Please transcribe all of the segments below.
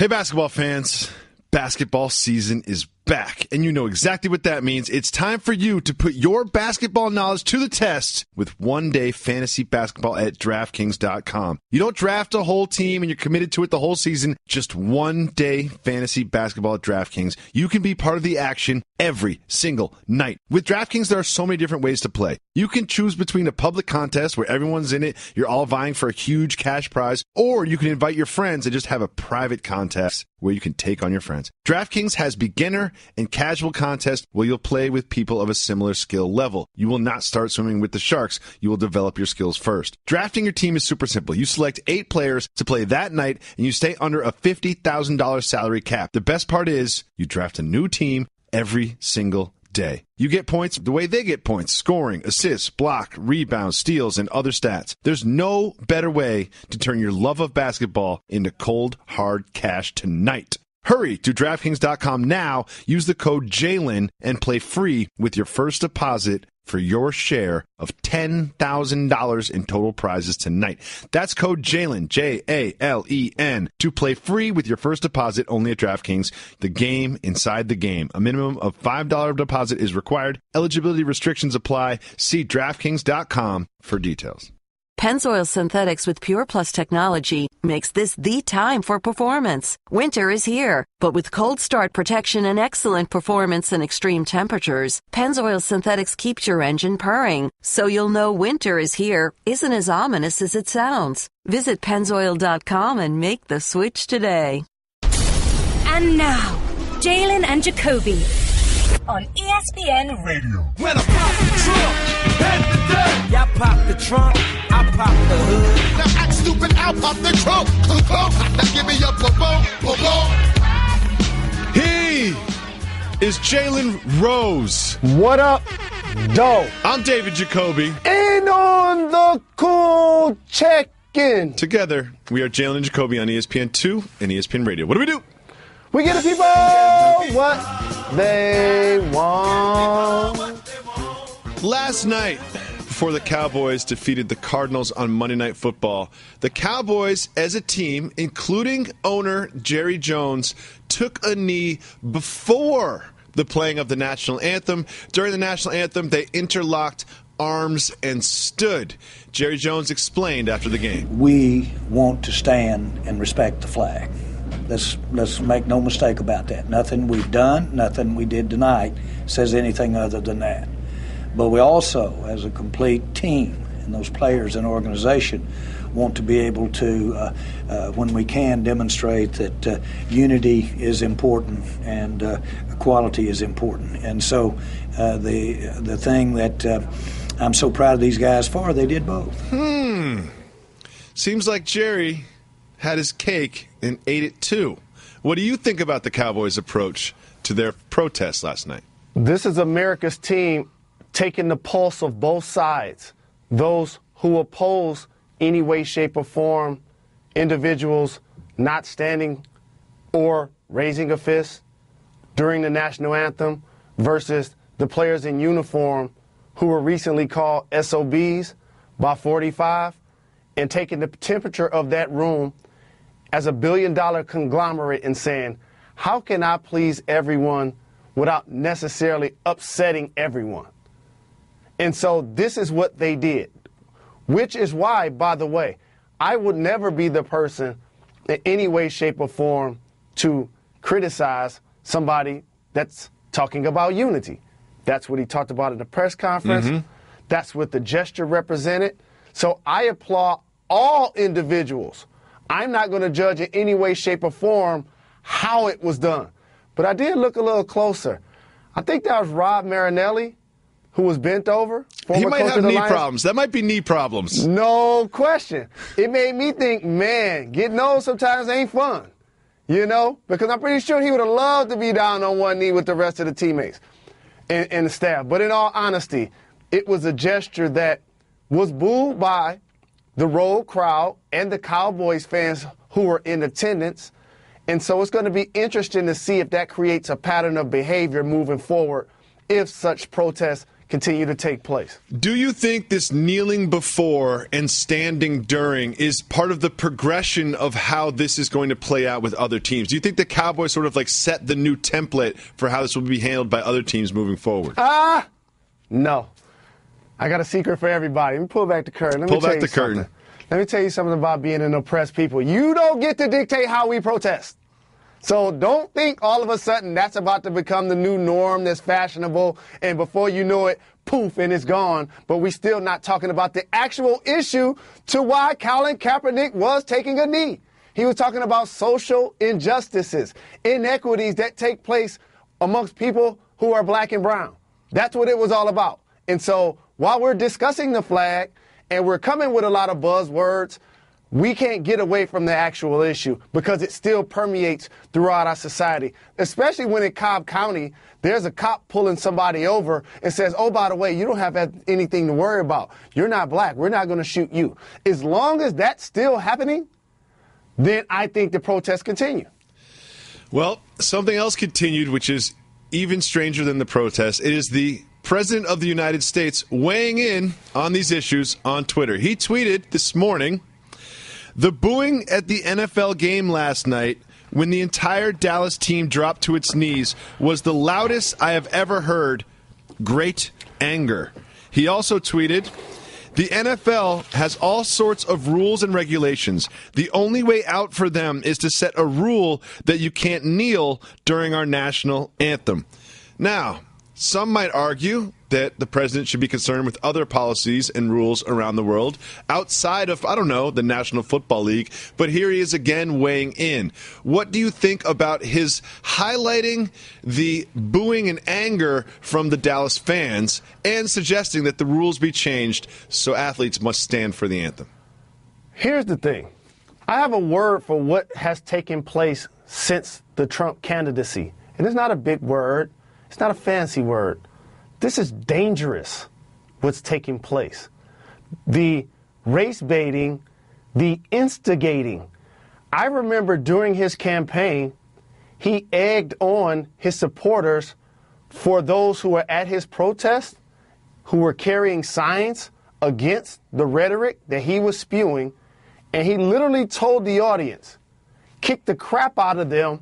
Hey, basketball fans. Basketball season is back, and you know exactly what that means. It's time for you to put your basketball knowledge to the test with one-day fantasy basketball at DraftKings.com. You don't draft a whole team and you're committed to it the whole season. Just one-day fantasy basketball at DraftKings. You can be part of the action every single night. With DraftKings, there are so many different ways to play. You can choose between a public contest where everyone's in it, you're all vying for a huge cash prize, or you can invite your friends and just have a private contest where you can take on your friends. DraftKings has beginner and casual contests where you'll play with people of a similar skill level. You will not start swimming with the sharks. You will develop your skills first. Drafting your team is super simple. You select 8 players to play that night, and you stay under a $50,000 salary cap. The best part is you draft a new team every single day. You get points the way they get points: scoring, assists, block, rebounds, steals, and other stats. There's no better way to turn your love of basketball into cold, hard cash tonight. Hurry to DraftKings.com now. Use the code JALEN and play free with your first deposit for your share of $10,000 in total prizes tonight. That's code JALEN, Jalen, to play free with your first deposit only at DraftKings. The game inside the game. A minimum of $5 deposit is required. Eligibility restrictions apply. See DraftKings.com for details. Pennzoil Synthetics with Pure Plus technology makes this the time for performance. Winter is here, but with cold start protection and excellent performance in extreme temperatures, Pennzoil Synthetics keeps your engine purring, so you'll know winter is here isn't as ominous as it sounds. Visit Pennzoil.com and make the switch today. And now, Jalen and Jacoby on ESPN Radio. When I pop the trunk, head to death. Y'all pop the trunk, I pop the hood. Now act stupid, I'll pop the trunk. Now give me your boom. He is Jalen Rose. What up, doe? I'm David Jacoby. And on the cool check-in. Together, we are Jalen and Jacoby on ESPN2 and ESPN Radio. What do? We get the people what they want. Last night, before the Cowboys defeated the Cardinals on Monday Night Football, the Cowboys as a team, including owner Jerry Jones, took a knee before the playing of the national anthem. During the national anthem, they interlocked arms and stood. Jerry Jones explained after the game. We want to stand and respect the flag. Let's make no mistake about that. Nothing we've done, nothing we did tonight says anything other than that. But we also, as a complete team, and those players and organization, want to be able to, when we can, demonstrate that unity is important and equality is important. And so the thing that I'm so proud of these guys for, they did both. Seems like Jerry had his cake and ate it too. What do you think about the Cowboys' approach to their protest last night? This is America's team taking the pulse of both sides. Those who oppose any way, shape, or form, individuals not standing or raising a fist during the national anthem versus the players in uniform who were recently called SOBs by 45 and taking the temperature of that room as a billion-dollar conglomerate and saying, how can I please everyone without necessarily upsetting everyone? And so this is what they did, which is why, by the way, I would never be the person in any way, shape, or form to criticize somebody that's talking about unity. That's what he talked about in the press conference. Mm-hmm. That's what the gesture represented. So I applaud all individuals. I'm not going to judge in any way, shape, or form how it was done. But I did look a little closer. I think that was Rob Marinelli, who was bent over. He might have knee problems. That might be knee problems. No question. It made me think, man, getting old sometimes ain't fun, you know? Because I'm pretty sure he would have loved to be down on one knee with the rest of the teammates and the staff. But in all honesty, it was a gesture that was booed by the road crowd and the Cowboys fans who were in attendance. And so it's going to be interesting to see if that creates a pattern of behavior moving forward if such protests continue to take place. Do you think this kneeling before and standing during is part of the progression of how this is going to play out with other teams? Do you think the Cowboys sort of like set the new template for how this will be handled by other teams moving forward? No. I got a secret for everybody. Let me pull back the curtain. Let me tell you something about being an oppressed people. You don't get to dictate how we protest. So don't think all of a sudden that's about to become the new norm that's fashionable, and before you know it, poof, and it's gone. But we're still not talking about the actual issue to why Colin Kaepernick was taking a knee. He was talking about social injustices, inequities that take place amongst people who are black and brown. That's what it was all about. And so while we're discussing the flag and we're coming with a lot of buzzwords, we can't get away from the actual issue because it still permeates throughout our society, especially when in Cobb County, there's a cop pulling somebody over and says, oh, by the way, you don't have anything to worry about. You're not black. We're not going to shoot you. As long as that's still happening, then I think the protests continue. Well, something else continued, which is even stranger than the protests. It is the President of the United States weighing in on these issues on Twitter. He tweeted this morning, "The booing at the NFL game last night when the entire Dallas team dropped to its knees was the loudest I have ever heard. Great anger." He also tweeted, "The NFL has all sorts of rules and regulations. The only way out for them is to set a rule that you can't kneel during our national anthem." Now, some might argue that the president should be concerned with other policies and rules around the world outside of, I don't know, the National Football League. But here he is again weighing in. What do you think about his highlighting the booing and anger from the Dallas fans and suggesting that the rules be changed so athletes must stand for the anthem? Here's the thing. I have a word for what has taken place since the Trump candidacy. And it's not a big word. It's not a fancy word. This is dangerous, what's taking place. The race baiting, the instigating. I remember during his campaign, he egged on his supporters for those who were at his protest, who were carrying signs against the rhetoric that he was spewing. And he literally told the audience, kick the crap out of them.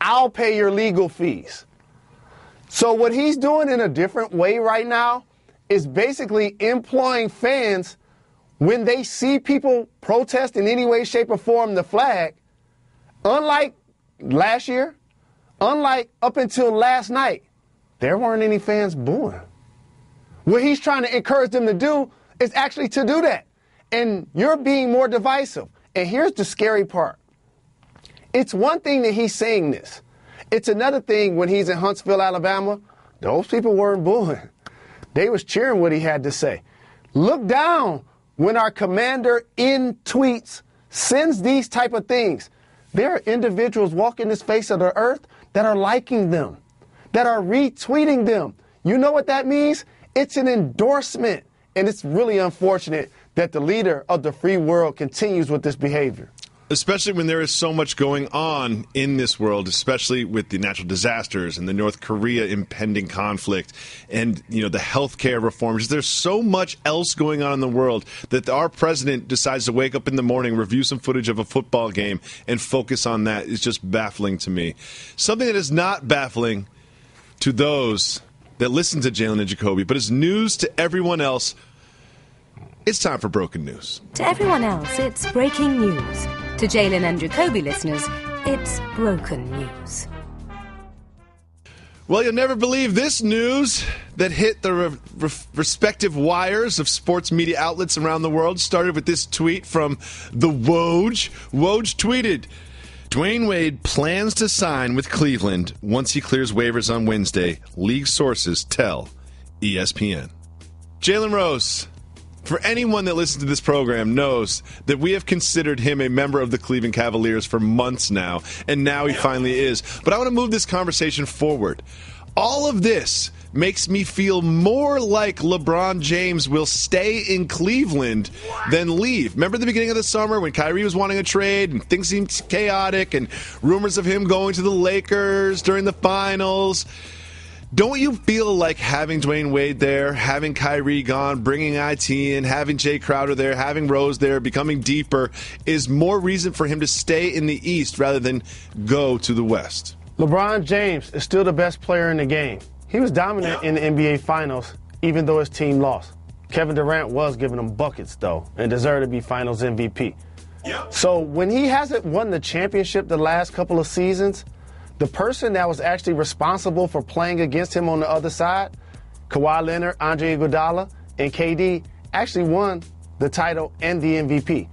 I'll pay your legal fees. So what he's doing in a different way right now is basically employing fans when they see people protest in any way, shape, or form the flag. Unlike last year, unlike up until last night, there weren't any fans booing. What he's trying to encourage them to do is actually to do that. And you're being more divisive. And here's the scary part. It's one thing that he's saying this. It's another thing when he's in Huntsville, Alabama, those people weren't booing. They was cheering what he had to say. Look down when our commander in tweets sends these type of things. There are individuals walking this face of the earth that are liking them, that are retweeting them. You know what that means? It's an endorsement. And it's really unfortunate that the leader of the free world continues with this behavior. Especially when there is so much going on in this world, especially with the natural disasters and the North Korea impending conflict and, you know, the healthcare reforms. There's so much else going on in the world that our president decides to wake up in the morning, review some footage of a football game, and focus on that is just baffling to me. Something that is not baffling to those that listen to Jalen and Jacoby, but is news to everyone else. It's time for Broken News. To everyone else, it's breaking news. To Jalen and Jacoby listeners, it's broken news. Well, you'll never believe this news that hit the respective wires of sports media outlets around the world. Started with this tweet from the Woj. Woj tweeted, Dwayne Wade plans to sign with Cleveland once he clears waivers on Wednesday. League sources tell ESPN. Jalen Rose. For anyone that listens to this program knows that we have considered him a member of the Cleveland Cavaliers for months now, and now he finally is. But I want to move this conversation forward. All of this makes me feel more like LeBron James will stay in Cleveland than leave. Remember the beginning of the summer when Kyrie was wanting a trade and things seemed chaotic and rumors of him going to the Lakers during the finals? Don't you feel like having Dwayne Wade there, having Kyrie gone, bringing IT in, having Jay Crowder there, having Rose there, becoming deeper, is more reason for him to stay in the East rather than go to the West? LeBron James is still the best player in the game. He was dominant in the NBA Finals, even though his team lost. Kevin Durant was giving him buckets, though, and deserved to be Finals MVP. So when he hasn't won the championship the last couple of seasons, the person that was actually responsible for playing against him on the other side, Kawhi Leonard, Andre Iguodala, and KD, actually won the title and the MVP,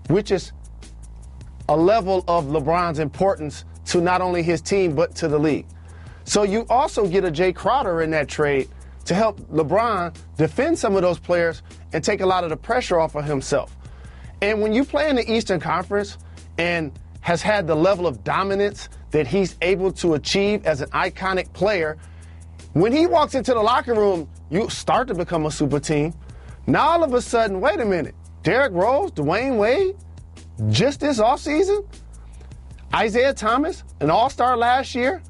which is a level of LeBron's importance to not only his team but to the league. So you also get a Jay Crowder in that trade to help LeBron defend some of those players and take a lot of the pressure off of himself. And when you play in the Eastern Conference and has had the level of dominance that he's able to achieve as an iconic player, when he walks into the locker room, you start to become a super team. Now all of a sudden, wait a minute, Derrick Rose, Dwayne Wade, just this offseason? Isaiah Thomas, an all-star last year?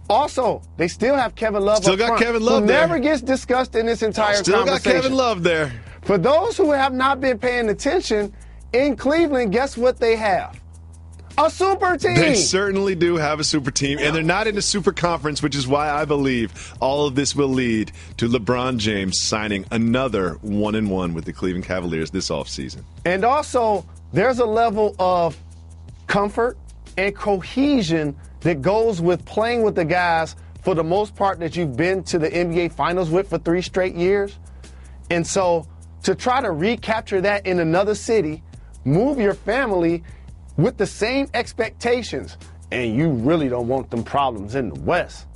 Also, they still have Kevin Love Still up got front, Kevin Love who there. never gets discussed in this entire Still conversation. got Kevin Love there. For those who have not been paying attention, in Cleveland, guess what they have? A super team. They certainly do have a super team, and they're not in a super conference, which is why I believe all of this will lead to LeBron James signing another 1-1 with the Cleveland Cavaliers this offseason. And also, there's a level of comfort and cohesion that goes with playing with the guys for the most part that you've been to the NBA Finals with for 3 straight years. And so to try to recapture that in another city, move your family with the same expectations, and you really don't want them problems in the West.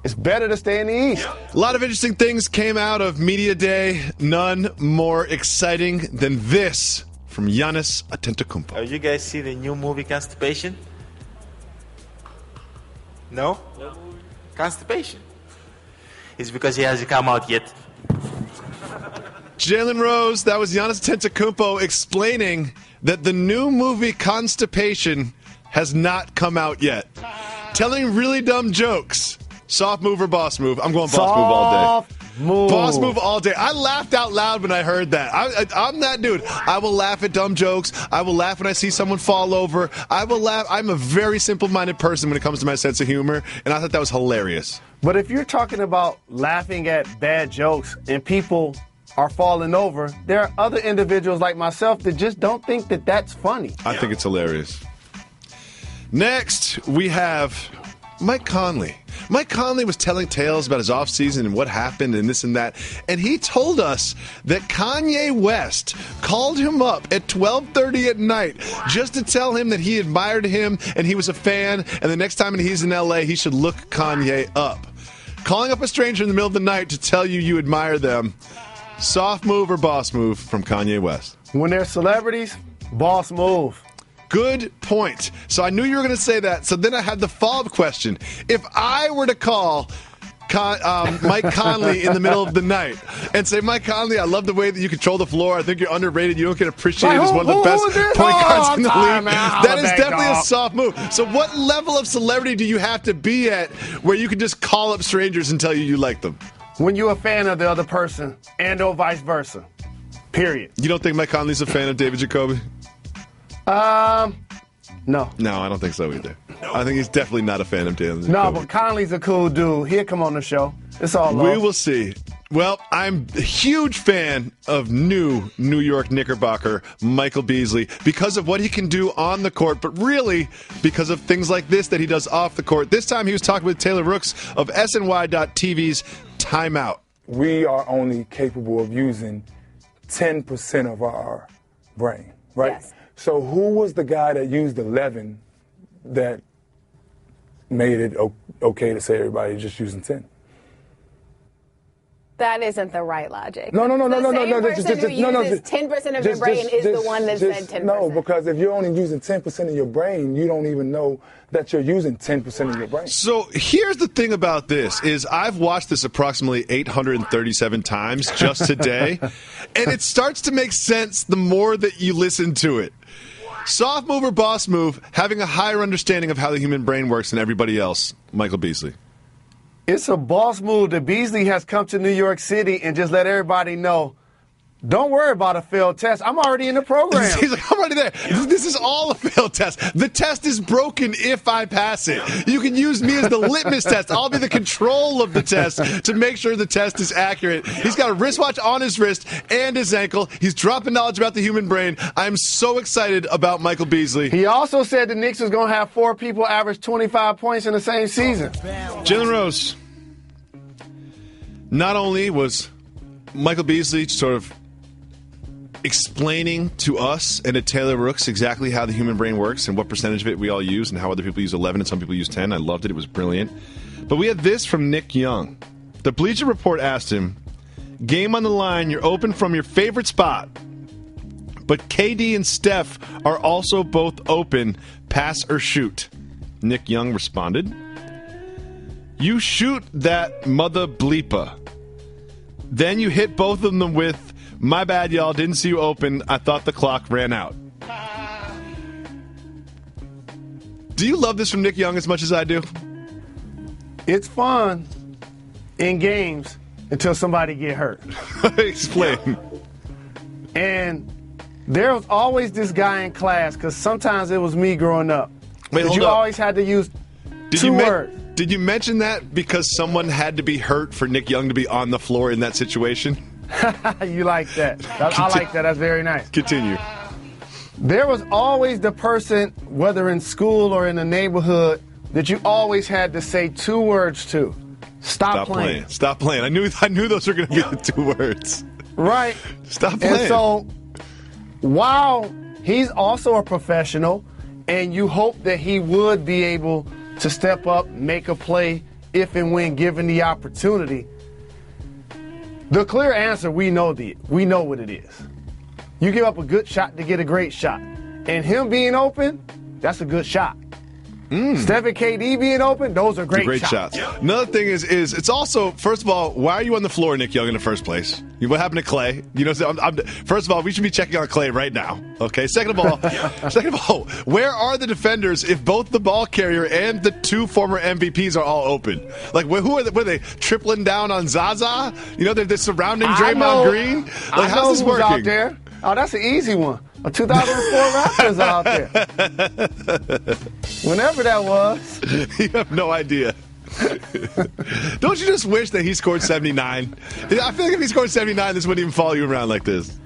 It's better to stay in the East. A lot of interesting things came out of Media Day. None more exciting than this from Giannis Antetokounmpo. You guys see the new movie Constipation? No? Constipation. It's because he hasn't come out yet. Jalen Rose, that was Giannis Antetokounmpo explaining that the new movie Constipation has not come out yet. Telling really dumb jokes. Soft move or boss move? I'm going boss move all day. Move. Boss move all day. I laughed out loud when I heard that. I'm that dude. I will laugh at dumb jokes. I will laugh when I see someone fall over. I will laugh. I'm a very simple-minded person when it comes to my sense of humor, and I thought that was hilarious. But if you're talking about laughing at bad jokes and people are falling over, there are other individuals like myself that just don't think that that's funny. I think it's hilarious. Next, we have Mike Conley. Mike Conley was telling tales about his offseason and what happened and this and that, and he told us that Kanye West called him up at 12:30 at night just to tell him that he admired him and he was a fan, and the next time he's in L.A., he should look Kanye up. Calling up a stranger in the middle of the night to tell you admire them. Soft move or boss move from Kanye West? When they're celebrities, boss move. Good point. So I knew you were going to say that. So then I had the follow-up question. If I were to call Mike Conley in the middle of the night and say, Mike Conley, I love the way that you control the floor. I think you're underrated. You don't get appreciated as one of the best point guards in the league. That is definitely a soft move. So what level of celebrity do you have to be at where you can just call up strangers and tell you like them? When you're a fan of the other person and or vice versa. Period. You don't think Mike Conley's a fan of David Jacoby? No. No, I don't think so either. I think he's definitely not a fan of Jalen Jacoby. No, but Conley's a cool dude. He'll come on the show. It's all love. We will see. Well, I'm a huge fan of new New York Knickerbocker Michael Beasley because of what he can do on the court, but really because of things like this that he does off the court. This time he was talking with Taylor Rooks of SNY.TV's Timeout. We are only capable of using 10% of our brain, right? Yes. So who was the guy that used 11 that made it okay to say everybody's just using 10? That isn't the right logic. No. The same person who uses 10% of your brain is the one that said 10%. No, because if you're only using 10% of your brain, you don't even know that you're using 10% of your brain. So here's the thing about this is I've watched this approximately 837 times just today, and it starts to make sense the more that you listen to it. Soft move or boss move, having a higher understanding of how the human brain works than everybody else, Michael Beasley. It's a boss move that Beasley has come to New York City and just let everybody know, don't worry about a failed test. I'm already in the program. He's like, I'm already there. This is all a failed test. The test is broken if I pass it. You can use me as the litmus test. I'll be the control of the test to make sure the test is accurate. He's got a wristwatch on his wrist and his ankle. He's dropping knowledge about the human brain. I'm so excited about Michael Beasley. He also said the Knicks was going to have 4 people average 25 points in the same season. Jalen Rose. Not only was Michael Beasley sort of explaining to us and to Taylor Rooks exactly how the human brain works and what percentage of it we all use and how other people use 11 and some people use 10. I loved it. It was brilliant. But we had this from Nick Young. The Bleacher Report asked him, game on the line, you're open from your favorite spot, but KD and Steph are also both open, pass or shoot. Nick Young responded, you shoot that mother bleeper. Then you hit both of them with, my bad, y'all. Didn't see you open. I thought the clock ran out. Do you love this from Nick Young as much as I do? It's fun in games until somebody get hurt. Explain. And there was always this guy in class, because sometimes it was me growing up. Wait, hold you up. always had to use two words. Did you mention that because someone had to be hurt for Nick Young to be on the floor in that situation? You like that. I like that. That's very nice. Continue. There was always the person, whether in school or in the neighborhood, that you always had to say 2 words to. Stop playing. Stop playing. I knew those were going to be the 2 words. Right. Stop playing. And so, while he's also a professional, and you hope that he would be able to step up, make a play, if and when given the opportunity, the clear answer, we know what it is. You give up a good shot to get a great shot. And him being open, that's a good shot. Steph and KD being open, those are great shots. Another thing is it's also, first of all, why are you on the floor, Nick Young, in the first place? What happened to Clay? First of all, we should be checking on Clay right now. Okay. Second of all, where are the defenders if both the ball carrier and the 2 former MVPs are all open? Like, who are they? Were they tripling down on Zaza? They're surrounding Draymond Green. Like, how's this working? Out there. Oh, that's an easy one. A 2004 Raptors out there. Whenever that was. You have no idea. Don't you just wish that he scored 79? I feel like if he scored 79, this wouldn't even follow you around like this.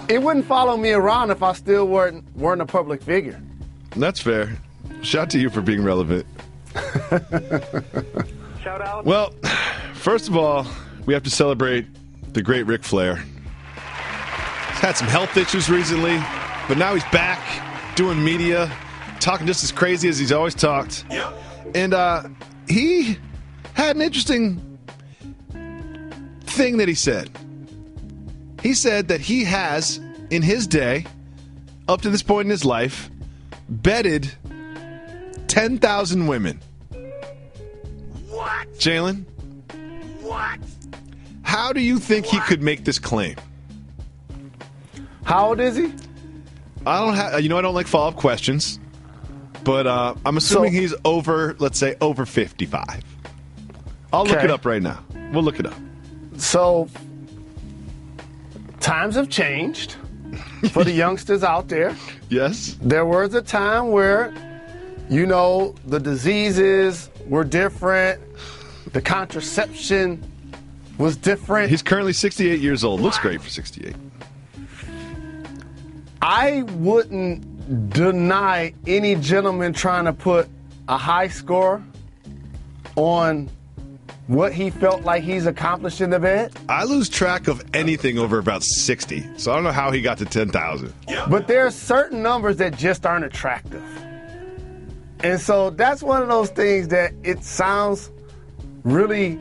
It wouldn't follow me around if I still weren't a public figure. That's fair. Shout out to you for being relevant. Shout out. Well, first of all, we have to celebrate the great Ric Flair. He's had some health issues recently, but now he's back doing media, talking just as crazy as he's always talked. Yep. And he had an interesting thing that he said. He said that he has, in his day, up to this point in his life, bedded 10,000 women. What? Jalen? What? How do you think he could make this claim? How old is he? I don't like follow-up questions, but I'm assuming he's over, let's say, over 55. I'll look it up right now. We'll look it up. So, times have changed for the youngsters out there. Yes. There was a time where, the diseases were different, the contraception was different. He's currently 68 years old. Looks great for 68. I wouldn't deny any gentleman trying to put a high score on what he felt like he's accomplished in the bed. I lose track of anything over about 60, so I don't know how he got to 10,000. But there are certain numbers that just aren't attractive. And so that's one of those things that it sounds really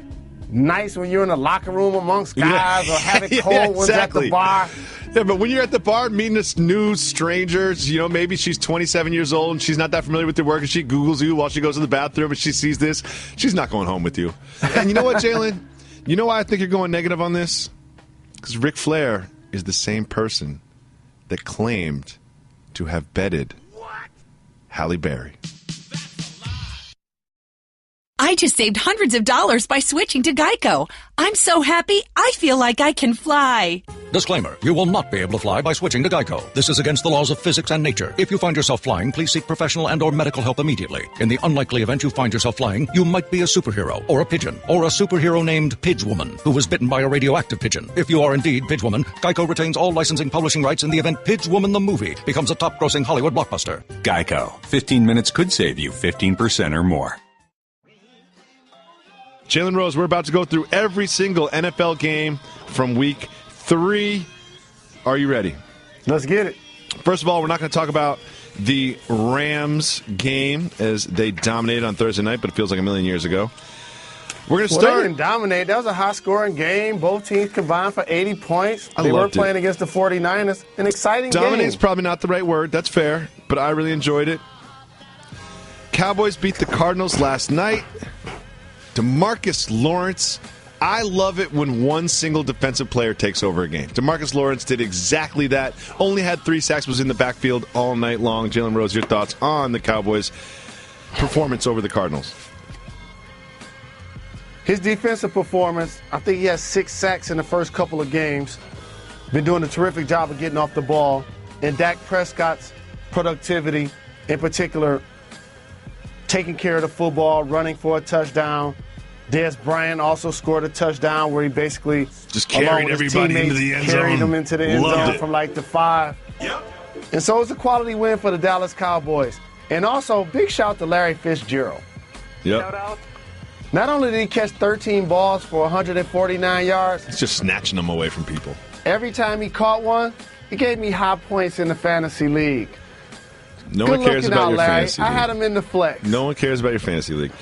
nice when you're in the locker room amongst guys or having cold ones at the bar. Yeah, but when you're at the bar meeting this new stranger, maybe she's 27 years old and she's not that familiar with your work and she Googles you while she goes to the bathroom and she sees this, she's not going home with you. And you know what, Jalen? You know why I think you're going negative on this? Because Ric Flair is the same person that claimed to have bedded Halle Berry. I just saved hundreds of dollars by switching to Geico. I'm so happy, I feel like I can fly. Disclaimer, you will not be able to fly by switching to Geico. This is against the laws of physics and nature. If you find yourself flying, please seek professional and or medical help immediately. In the unlikely event you find yourself flying, you might be a superhero, or a pigeon, or a superhero named Pidgewoman, who was bitten by a radioactive pigeon. If you are indeed Pidgewoman, Geico retains all licensing publishing rights in the event Pidgewoman the movie becomes a top-grossing Hollywood blockbuster. Geico. 15 minutes could save you 15% or more. Jalen Rose, we're about to go through every single NFL game from week 3. Are you ready? Let's get it. First of all, we're not going to talk about the Rams game as they dominated on Thursday night, but it feels like a million years ago. We're going to start. They didn't dominate. That was a high-scoring game. Both teams combined for 80 points. They were playing against the 49ers. An exciting game. Dominate is probably not the right word. That's fair, but I really enjoyed it. Cowboys beat the Cardinals last night. DeMarcus Lawrence. I love it when one single defensive player takes over a game. DeMarcus Lawrence did exactly that. Only had 3 sacks, was in the backfield all night long. Jalen Rose, your thoughts on the Cowboys' performance over the Cardinals? His defensive performance, I think he has 6 sacks in the first couple of games. Been doing a terrific job of getting off the ball. And Dak Prescott's productivity, in particular, taking care of the football, running for a touchdown. Dez Bryant also scored a touchdown where he basically just carried everybody into the end zone. Carried them into the end zone from like the 5. Yep. And so it's a quality win for the Dallas Cowboys. And also, big shout to Larry Fitzgerald. Yep. Shout out. Not only did he catch 13 balls for 149 yards. He's just snatching them away from people. Every time he caught one, he gave me high points in the fantasy league. No one cares about your fantasy league. I had him in the flex. No one cares about your fantasy league.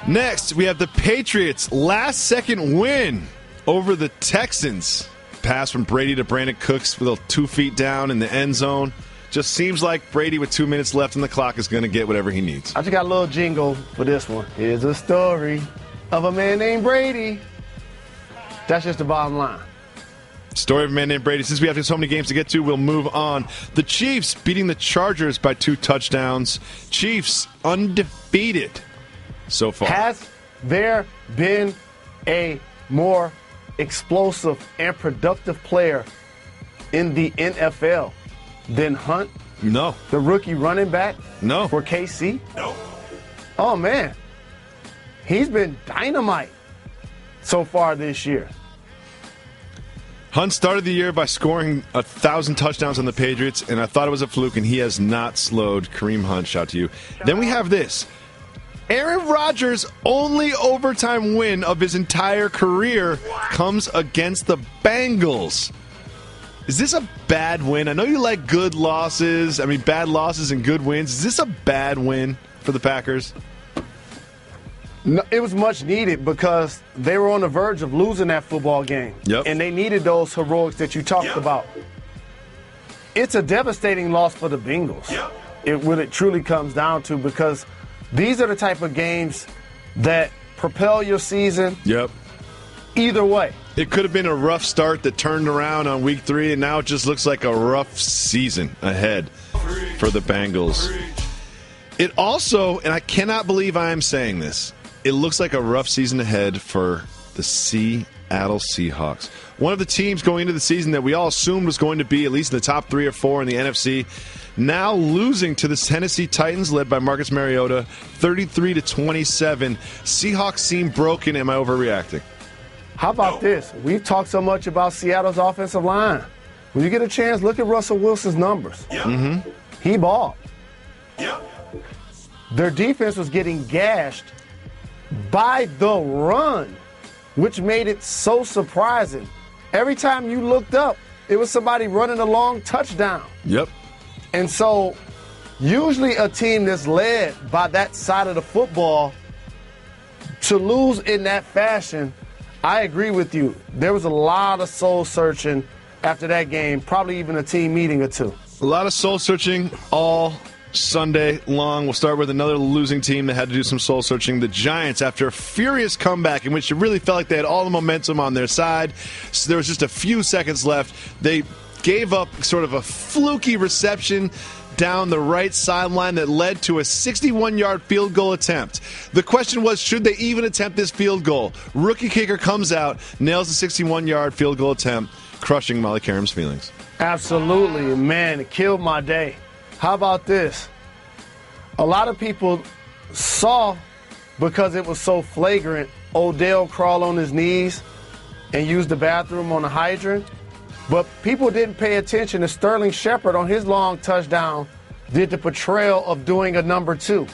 Next, we have the Patriots' last-second win over the Texans. Pass from Brady to Brandon Cooks with 2 feet down in the end zone. Just seems like Brady with 2 minutes left on the clock is going to get whatever he needs. I just got a little jingle for this one. Here's a story of a man named Brady. That's just the bottom line. Story of a man named Brady. Since we have so many games to get to, we'll move on. The Chiefs beating the Chargers by 2 touchdowns. Chiefs undefeated so far. Has there been a more explosive and productive player in the NFL than Hunt? No. The rookie running back? No. For KC? No. Oh, man. He's been dynamite so far this year. Hunt started the year by scoring 1,000 touchdowns on the Patriots, and I thought it was a fluke, and he has not slowed Kareem Hunt. Shout to you. Then we have this. Aaron Rodgers' only overtime win of his entire career comes against the Bengals. Is this a bad win? I know you like good losses. I mean, bad losses and good wins. Is this a bad win for the Packers? No, it was much needed because they were on the verge of losing that football game. Yep. And they needed those heroics that you talked about. It's a devastating loss for the Bengals. When it truly comes down to, because these are the type of games that propel your season. Yep. Either way. It could have been a rough start that turned around on week 3, and now it just looks like a rough season ahead for the Bengals. It also, and I cannot believe I am saying this, it looks like a rough season ahead for the Seattle Seahawks. One of the teams going into the season that we all assumed was going to be at least in the top 3 or 4 in the NFC, now losing to the Tennessee Titans, led by Marcus Mariota, 33-27. Seahawks seem broken. Am I overreacting? How about this? We've talked so much about Seattle's offensive line. When you get a chance, look at Russell Wilson's numbers. He balled. Their defense was getting gashed by the run, which made it so surprising. Every time you looked up, it was somebody running a long touchdown. Yep. And so usually a team that's led by that side of the football, to lose in that fashion, I agree with you. There was a lot of soul searching after that game, probably even a team meeting or 2. A lot of soul searching all Sunday long. We'll start with another losing team that had to do some soul searching. The Giants, after a furious comeback in which it really felt like they had all the momentum on their side, so there was just a few seconds left. They gave up sort of a fluky reception down the right sideline that led to a 61-yard field goal attempt. The question was, should they even attempt this field goal? Rookie kicker comes out, nails the 61-yard field goal attempt, crushing Molly Karam's feelings. Absolutely, man, it killed my day. How about this? A lot of people saw, because it was so flagrant, Odell crawl on his knees and use the bathroom on the hydrant. But people didn't pay attention to Sterling Shepard on his long touchdown did the portrayal of doing a number 2.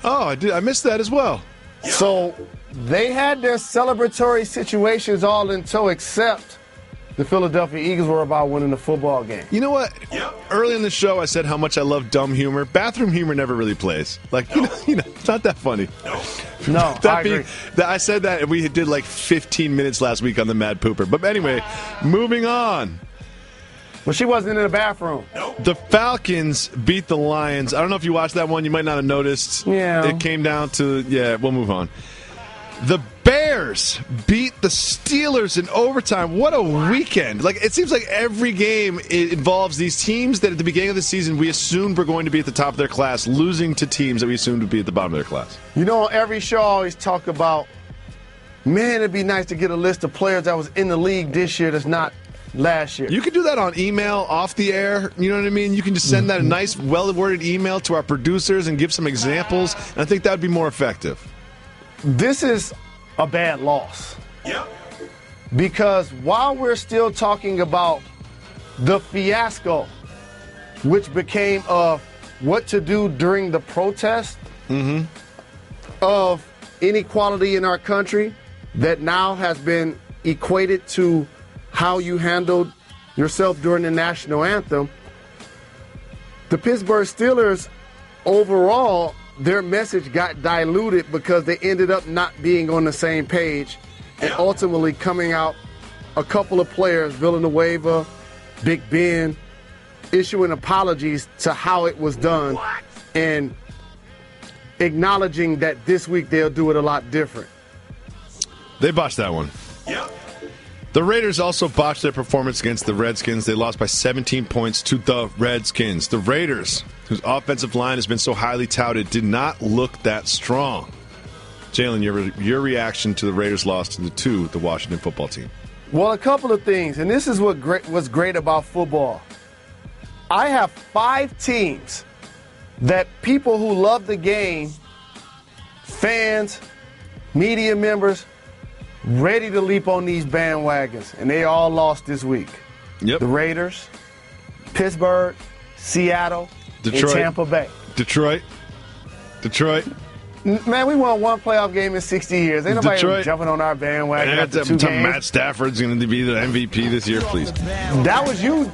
Oh, I missed that as well. So they had their celebratory situations all in tow, except the Philadelphia Eagles were about winning the football game. You know what? Early in the show, I said how much I love dumb humor. Bathroom humor never really plays. Like, you know, it's not that funny. No, I agree. I said that, and we did like 15 minutes last week on the Mad Pooper. But anyway, moving on. Well, she wasn't in the bathroom. The Falcons beat the Lions. I don't know if you watched that one. You might not have noticed. Yeah. It came down to, we'll move on. The Bears beat the Steelers in overtime. What a weekend. Like, it seems like every game it involves these teams that at the beginning of the season we assumed were going to be at the top of their class, losing to teams that we assumed would be at the bottom of their class. You know, on every show I always talk about, man, it'd be nice to get a list of players that was in the league this year that's not last year. You can do that on email, off the air. You know what I mean? You can just send that a nice, well-worded email to our producers and give some examples, and I think that would be more effective. This is a bad loss. Yep. Because while we're still talking about the fiasco, which became of what to do during the protest of inequality in our country that now has been equated to how you handled yourself during the national anthem, the Pittsburgh Steelers overall, their message got diluted because they ended up not being on the same page and ultimately coming out a couple of players, Villanueva, Big Ben, issuing apologies to how it was done and acknowledging that this week they'll do it a lot different. They botched that one. Yep. The Raiders also botched their performance against the Redskins. They lost by 17 points to the Redskins. The Raiders, whose offensive line has been so highly touted, did not look that strong. Jalen, your reaction to the Raiders' loss to the Washington football team? Well, a couple of things, and this is what's great about football. I have 5 teams that people who love the game, fans, media members, ready to leap on these bandwagons, and they all lost this week. Yep. The Raiders, Pittsburgh, Seattle, Detroit, and Tampa Bay. Detroit. Man, we won one playoff game in 60 years. Ain't nobody jumping on our bandwagon after 2 games. Matt Stafford's going to be the MVP this year, please. That was you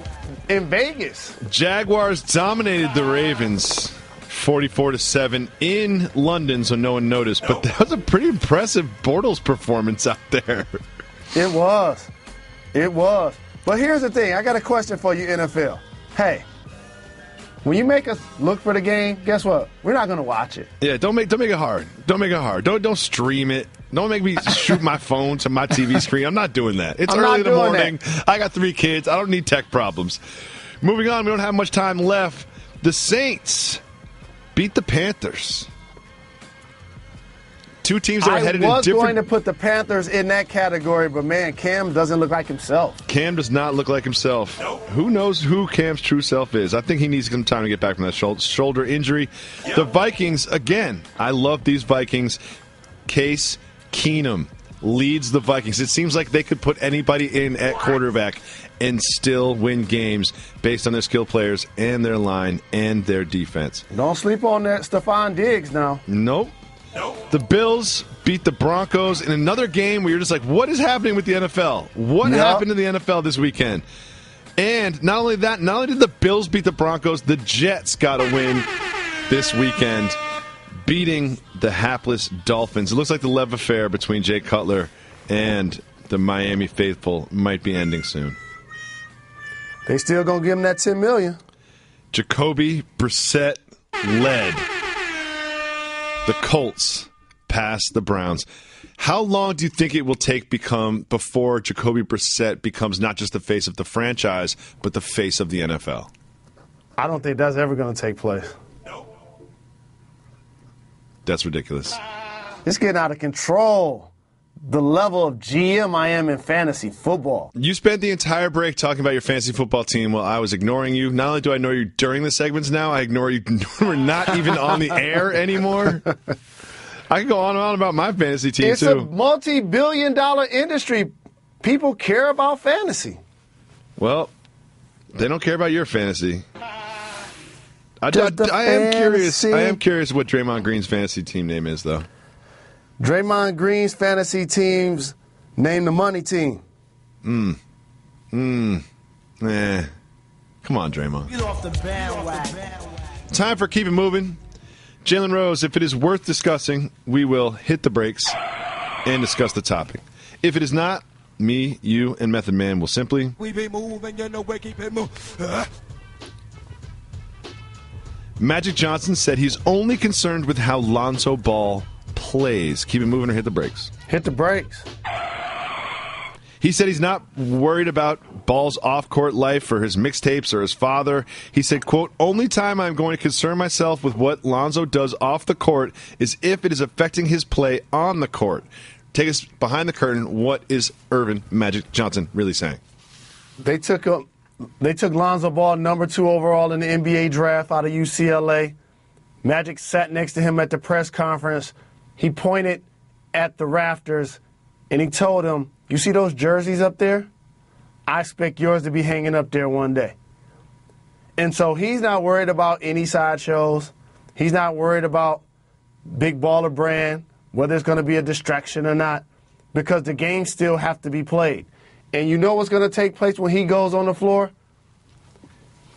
in Vegas. Jaguars dominated the Ravens 44-7 in London, so no one noticed. But that was a pretty impressive Bortles performance out there. It was. But here's the thing. I got a question for you, NFL. Hey, when you make us look for the game, guess what? We're not going to watch it. Yeah, don't make it hard. Don't stream it. Don't make me shoot my phone to my TV screen. I'm not doing that. It's early in the morning. I got 3 kids. I don't need tech problems. Moving on, we don't have much time left. The Saints beat the Panthers. 2 teams that are headed in different... I was going to put the Panthers in that category, but, man, Cam doesn't look like himself. Cam does not look like himself. No. Who knows who Cam's true self is? I think he needs some time to get back from that shoulder injury. Yep. The Vikings, again, I love these Vikings. Case Keenum leads the Vikings. It seems like they could put anybody in at quarterback and still win games based on their skill players and their line and their defense. Don't sleep on that Stephon Diggs now. Nope. The Bills beat the Broncos in another game where you're just like, what is happening with the NFL? What happened to the NFL this weekend? And not only that, not only did the Bills beat the Broncos, the Jets got a win this weekend, beating the hapless Dolphins. It looks like the love affair between Jay Cutler and the Miami faithful might be ending soon. They still going to give him that $10 million. Jacoby Brissett led the Colts past the Browns. How long do you think it will take before Jacoby Brissett becomes not just the face of the franchise, but the face of the NFL? I don't think that's ever going to take place. That's ridiculous. It's getting out of control. The level of GM I am in fantasy football. You spent the entire break talking about your fantasy football team while I was ignoring you. Not only do I ignore you during the segments now, I ignore you when we're not even on the air anymore. I can go on and on about my fantasy team, it's too. It's a multi-billion-dollar industry. People care about fantasy. Well, they don't care about your fantasy. I am curious what Draymond Green's fantasy team name is, though. Draymond Green's fantasy team's name the money team. Come on, Draymond. Get off the bandwagon. Time for Keep It Moving. Jalen Rose, if it is worth discussing, we will hit the brakes and discuss the topic. If it is not, me, you, and Method Man will simply... We be moving, you know we keep it moving. Magic Johnson said he's only concerned with how Lonzo Ball plays. Keep it moving or hit the brakes. Hit the brakes. He said he's not worried about Ball's off-court life or his mixtapes or his father. He said, quote, only time I'm going to concern myself with what Lonzo does off the court is if it is affecting his play on the court. Take us behind the curtain. What is Irvin Magic Johnson really saying? They took Lonzo Ball, number 2 overall in the NBA draft out of UCLA. Magic sat next to him at the press conference. He pointed at the rafters, and he told him, you see those jerseys up there? I expect yours to be hanging up there one day. And so he's not worried about any sideshows. He's not worried about Big Baller Brand, whether it's going to be a distraction or not, because the games still have to be played. And you know what's going to take place when he goes on the floor?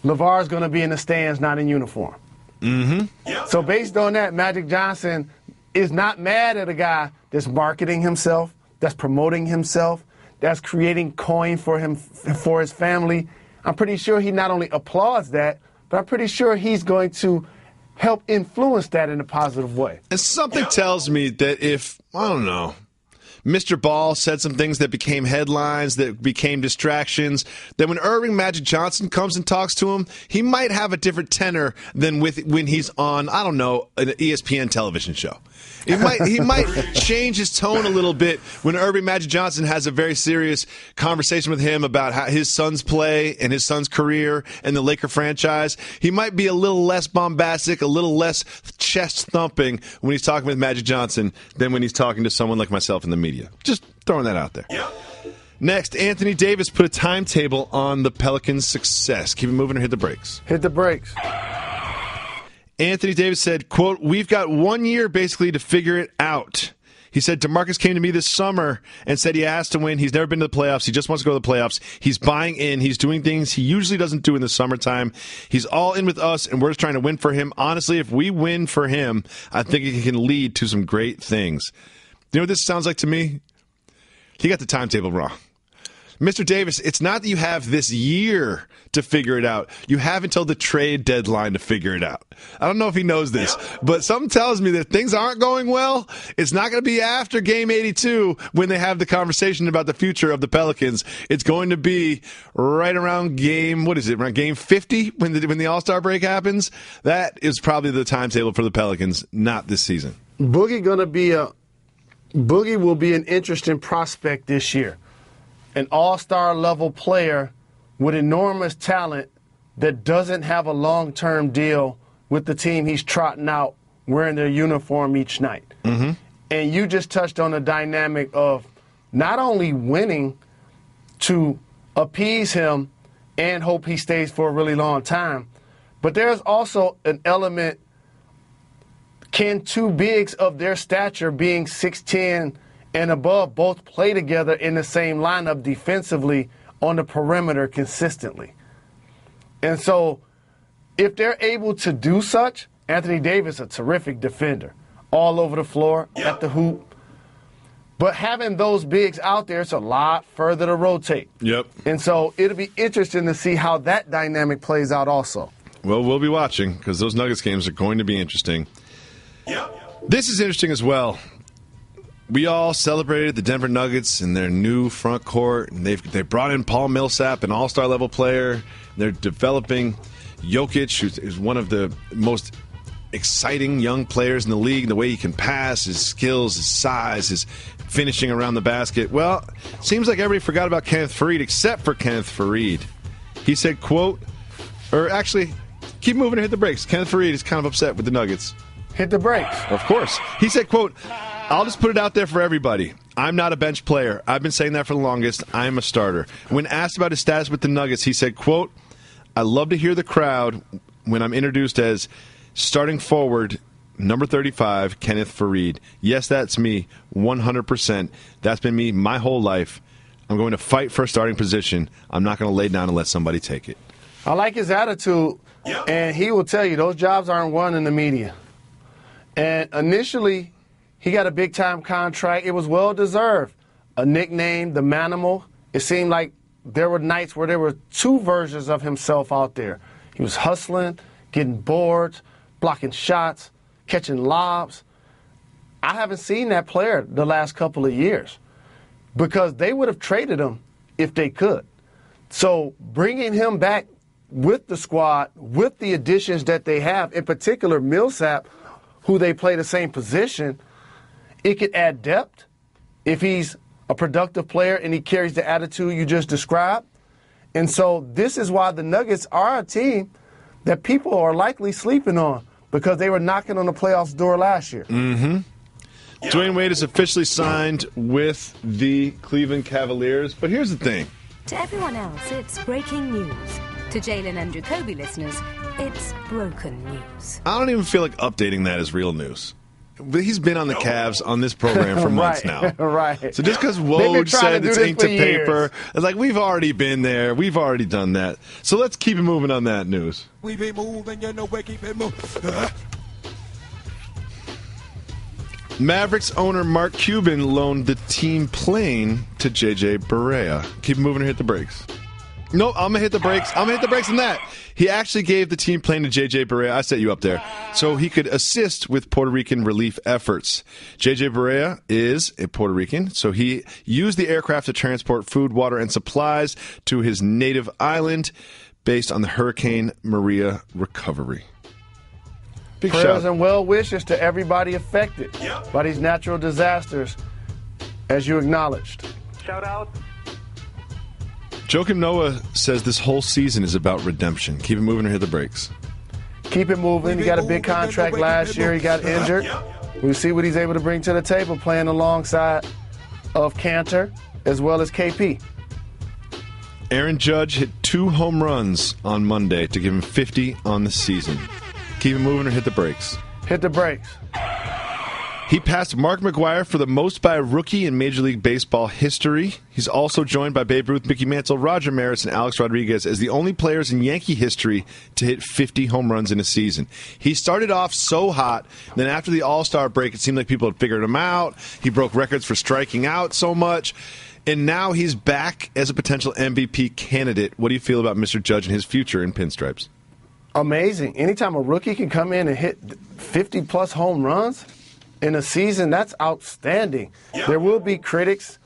LeVar's going to be in the stands, not in uniform. Mm-hmm. So based on that, Magic Johnson is not mad at a guy that's marketing himself, that's promoting himself, that's creating coin for him, for his family. I'm pretty sure he not only applauds that, but I'm pretty sure he's going to help influence that in a positive way. And something tells me that if, I don't know, Mr. Ball said some things that became headlines, that became distractions, that when Irving Magic Johnson comes and talks to him, he might have a different tenor than when he's on, I don't know, an ESPN television show. He might change his tone a little bit when Irving Magic Johnson has a very serious conversation with him about how his son's play and his son's career and the Laker franchise. He might be a little less bombastic, a little less chest thumping when he's talking with Magic Johnson than when he's talking to someone like myself in the media. Just throwing that out there. Yep. Next, Anthony Davis put a timetable on the Pelicans' success. Keep it moving or hit the brakes. Hit the brakes. Anthony Davis said, quote, we've got 1 year basically to figure it out. He said, DeMarcus came to me this summer and said he has to win. He's never been to the playoffs. He just wants to go to the playoffs. He's buying in. He's doing things he usually doesn't do in the summertime. He's all in with us, and we're just trying to win for him. Honestly, if we win for him, I think it can lead to some great things. You know what this sounds like to me? He got the timetable wrong. Mr. Davis, it's not that you have this year to figure it out. You have until the trade deadline to figure it out. I don't know if he knows this, but something tells me that if things aren't going well, it's not going to be after Game 82 when they have the conversation about the future of the Pelicans. It's going to be right around around Game 50 when the All-Star break happens. That is probably the timetable for the Pelicans, not this season. Boogie will be an interesting prospect this year. An all-star level player with enormous talent that doesn't have a long-term deal with the team he's trotting out wearing their uniform each night. Mm-hmm. And you just touched on the dynamic of not only winning to appease him and hope he stays for a really long time, but there's also an element, can two bigs of their stature being 6'10", and above both play together in the same lineup defensively on the perimeter consistently. And so if they're able to do such, Anthony Davis, a terrific defender, all over the floor, at the hoop. But having those bigs out there, it's a lot further to rotate. Yep. And so it'll be interesting to see how that dynamic plays out also. Well, we'll be watching because those Nuggets games are going to be interesting. Yep. This is interesting as well. We all celebrated the Denver Nuggets and their new front court, and they brought in Paul Millsap, an all-star level player. They're developing Jokic, who's one of the most exciting young players in the league, the way he can pass, his skills, his size, his finishing around the basket. Well, seems like everybody forgot about Kenneth Faried except for Kenneth Faried. He said, quote, or actually, keep moving and hit the brakes. Kenneth Faried is kind of upset with the Nuggets. Hit the brakes. Of course. He said, quote, I'll just put it out there for everybody. I'm not a bench player. I've been saying that for the longest. I'm a starter. When asked about his status with the Nuggets, he said, quote, I love to hear the crowd when I'm introduced as starting forward, number 35, Kenneth Faried. Yes, that's me, 100%. That's been me my whole life. I'm going to fight for a starting position. I'm not going to lay down and let somebody take it. I like his attitude, and he will tell you those jobs aren't won in the media. And initially, he got a big-time contract. It was well-deserved. A nickname, the Manimal. It seemed like there were nights where there were two versions of himself out there. He was hustling, getting boards, blocking shots, catching lobs. I haven't seen that player the last couple of years because they would have traded him if they could. So bringing him back with the squad, with the additions that they have, in particular Millsap, who they play the same position, it could add depth if he's a productive player and he carries the attitude you just described. And so this is why the Nuggets are a team that people are likely sleeping on because they were knocking on the playoffs door last year. Mm-hmm. Dwayne Wade is officially signed with the Cleveland Cavaliers. But here's the thing. To everyone else, it's breaking news. To Jalen and Jacoby listeners, it's broken news. I don't even feel like updating that as real news. He's been on the Cavs on this program for months now. Right. So just because Woj said it's ink to paper, it's like we've already been there. We've already done that. So let's keep it moving on that news. We be moving, you know, we keep it moving. Mavericks owner Mark Cuban loaned the team plane to J.J. Barea. Keep it moving or hit the brakes. No, I'm going to hit the brakes. I'm going to hit the brakes on that. He actually gave the team plane to J.J. Barea. I set you up there. So he could assist with Puerto Rican relief efforts. J.J. Barea is a Puerto Rican, so he used the aircraft to transport food, water, and supplies to his native island based on the Hurricane Maria recovery. Big Prayers shout. and well wishes to everybody affected by these natural disasters, as you acknowledged. Shout out. Joakim Noah says this whole season is about redemption. Keep it moving or hit the brakes. Keep it moving. He got a big contract last year. He got injured. We'll see what he's able to bring to the table playing alongside of Cantor as well as KP. Aaron Judge hit 2 home runs on Monday to give him 50 on the season. Keep it moving or hit the brakes. Hit the brakes. He passed Mark McGwire for the most by a rookie in Major League Baseball history. He's also joined by Babe Ruth, Mickey Mantle, Roger Maris, and Alex Rodriguez as the only players in Yankee history to hit 50 home runs in a season. He started off so hot, then after the All-Star break, it seemed like people had figured him out. He broke records for striking out so much. And now he's back as a potential MVP candidate. What do you feel about Mr. Judge and his future in pinstripes? Amazing. Anytime a rookie can come in and hit 50-plus home runs in a season, that's outstanding. There will be critics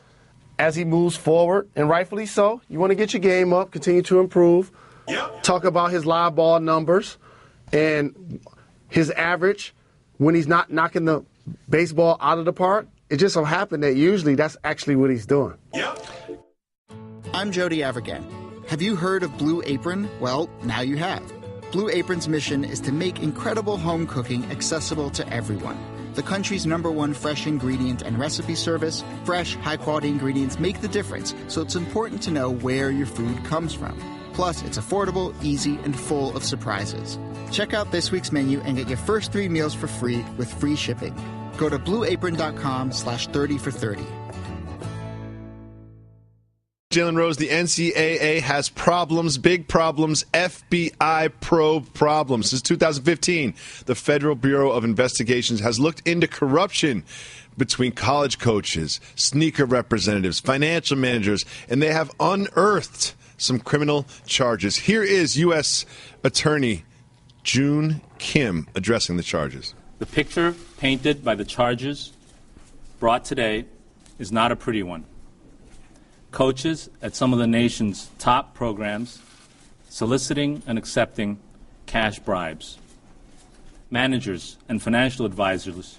as he moves forward, and rightfully so. You want to get your game up, continue to improve, talk about his live ball numbers and his average when he's not knocking the baseball out of the park. It just so happened that usually that's actually what he's doing. I'm Jody Avirgan. Have you heard of Blue Apron? Well, now you have. Blue Apron's mission is to make incredible home cooking accessible to everyone. The country's #1 fresh ingredient and recipe service, fresh, high-quality ingredients make the difference, so it's important to know where your food comes from. Plus, it's affordable, easy, and full of surprises. Check out this week's menu and get your first 3 meals for free with free shipping. Go to blueapron.com/30 for 30. Jalen Rose, the NCAA has problems, big problems, FBI probe problems. Since 2015, the Federal Bureau of Investigations has looked into corruption between college coaches, sneaker representatives, financial managers, and they have unearthed some criminal charges. Here is U.S. Attorney June Kim addressing the charges. The picture painted by the charges brought today is not a pretty one. Coaches at some of the nation's top programs soliciting and accepting cash bribes. Managers and financial advisors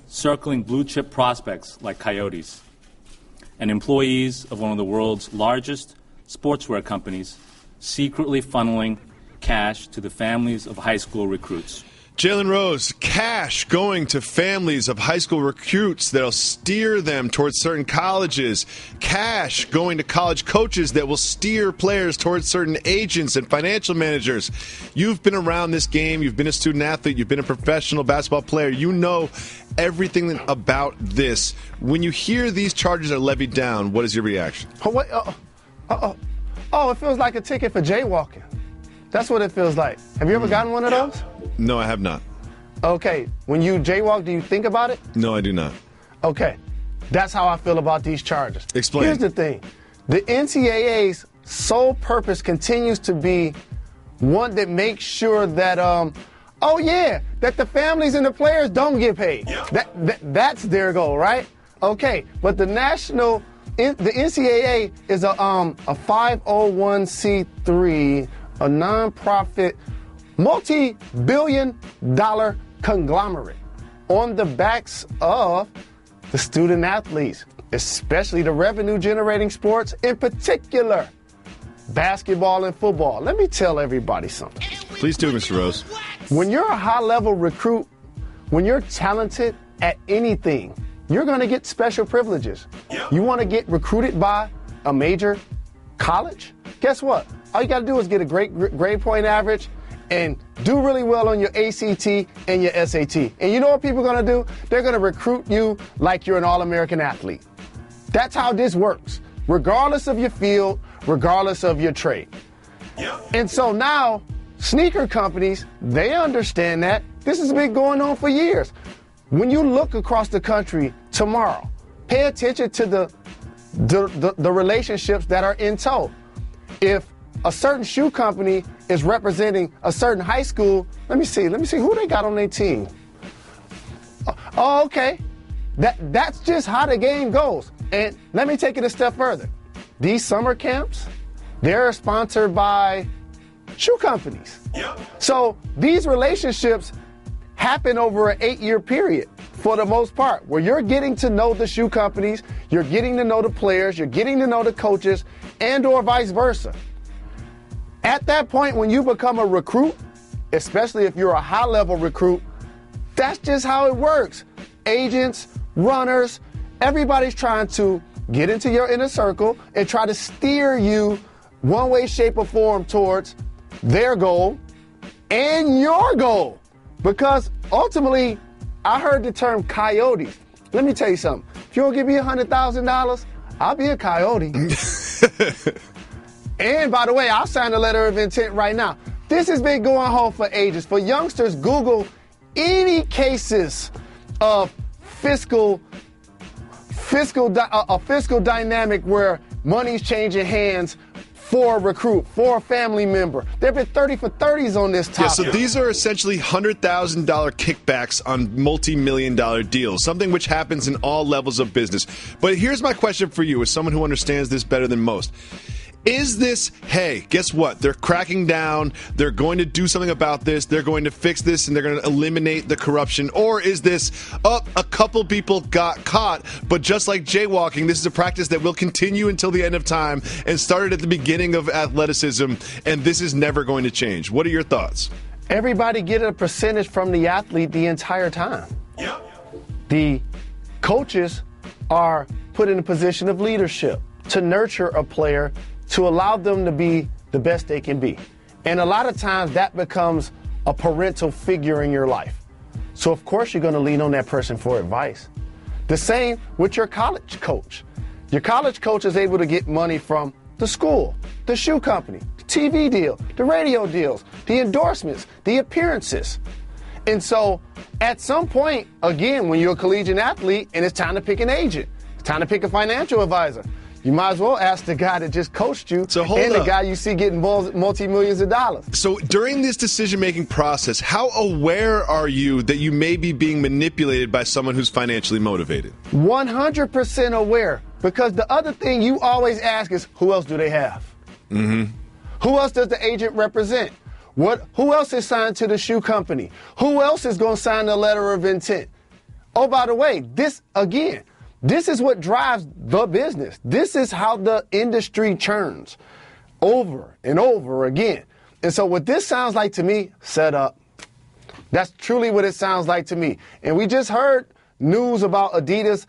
circling blue-chip prospects like coyotes, and employees of one of the world's largest sportswear companies secretly funneling cash to the families of high school recruits. Jalen Rose, cash going to families of high school recruits that'll steer them towards certain colleges. Cash going to college coaches that will steer players towards certain agents and financial managers. You've been around this game. You've been a student athlete. You've been a professional basketball player. You know everything about this. When you hear these charges are levied down, what is your reaction? Oh, it feels like a ticket for jaywalking. That's what it feels like. Have you ever gotten one of those? No, I have not. Okay, when you jaywalk, do you think about it? No, I do not. Okay, that's how I feel about these charges. Explain. Here's the thing. The NCAA's sole purpose continues to be one that makes sure that, that the families and the players don't get paid. That's their goal, right? Okay, but the NCAA is a 501c3, a nonprofit, multi-billion-dollar conglomerate on the backs of the student athletes, especially the revenue-generating sports, in particular, basketball and football. Let me tell everybody something. Please do, Mr. Rose. When you're a high-level recruit, when you're talented at anything, you're going to get special privileges. You want to get recruited by a major college? Guess what? All you got to do is get a great grade point average and do really well on your ACT and your SAT. And you know what people are going to do? They're going to recruit you like you're an All-American athlete. That's how this works, regardless of your field, regardless of your trade. And so now, sneaker companies, they understand that. This has been going on for years. When you look across the country tomorrow, pay attention to the relationships that are in tow. If a certain shoe company is representing a certain high school, let me see who they got on their team. Oh, okay. That's just how the game goes. And let me take it a step further. These summer camps, they're sponsored by shoe companies. So these relationships happen over an 8-year period for the most part, where you're getting to know the shoe companies, you're getting to know the players, you're getting to know the coaches, and or vice versa. At that point, when you become a recruit, especially if you're a high-level recruit, that's just how it works. Agents, runners, everybody's trying to get into your inner circle and try to steer you one way, shape, or form towards their goal and your goal. Because ultimately, I heard the term coyotes. Let me tell you something. If you don't give me $100,000, I'll be a coyote. And by the way, I'll sign a letter of intent right now. This has been going on for ages. For youngsters, Google any cases of fiscal dynamic where money's changing hands for a recruit, for a family member. There have been 30 for 30s on this topic. Yeah, so these are essentially $100,000 kickbacks on multi-million-dollar deals, something which happens in all levels of business. But here's my question for you, as someone who understands this better than most. Is this, hey, guess what? They're cracking down. They're going to do something about this. They're going to fix this, and they're going to eliminate the corruption. Or is this, a couple people got caught, but just like jaywalking, this is a practice that will continue until the end of time and started at the beginning of athleticism, and this is never going to change. What are your thoughts? Everybody get a percentage from the athlete the entire time. The coaches are put in a position of leadership to nurture a player, to allow them to be the best they can be. And a lot of times that becomes a parental figure in your life. So of course you're going to lean on that person for advice. The same with your college coach. Your college coach is able to get money from the school, the shoe company, the TV deal, the radio deals, the endorsements, the appearances. And so at some point, again, when you're a collegiate athlete and it's time to pick an agent, it's time to pick a financial advisor, you might as well ask the guy that just coached you the guy you see getting multi-millions of dollars. So during this decision-making process, how aware are you that you may be being manipulated by someone who's financially motivated? 100% aware, because the other thing you always ask is, who else do they have? Mm-hmm. Who else does the agent represent? Who else is signed to the shoe company? Who else is going to sign the letter of intent? Oh, by the way, this is what drives the business. This is how the industry churns over and over again. And so what this sounds like to me, set up. That's truly what it sounds like to me. And we just heard news about Adidas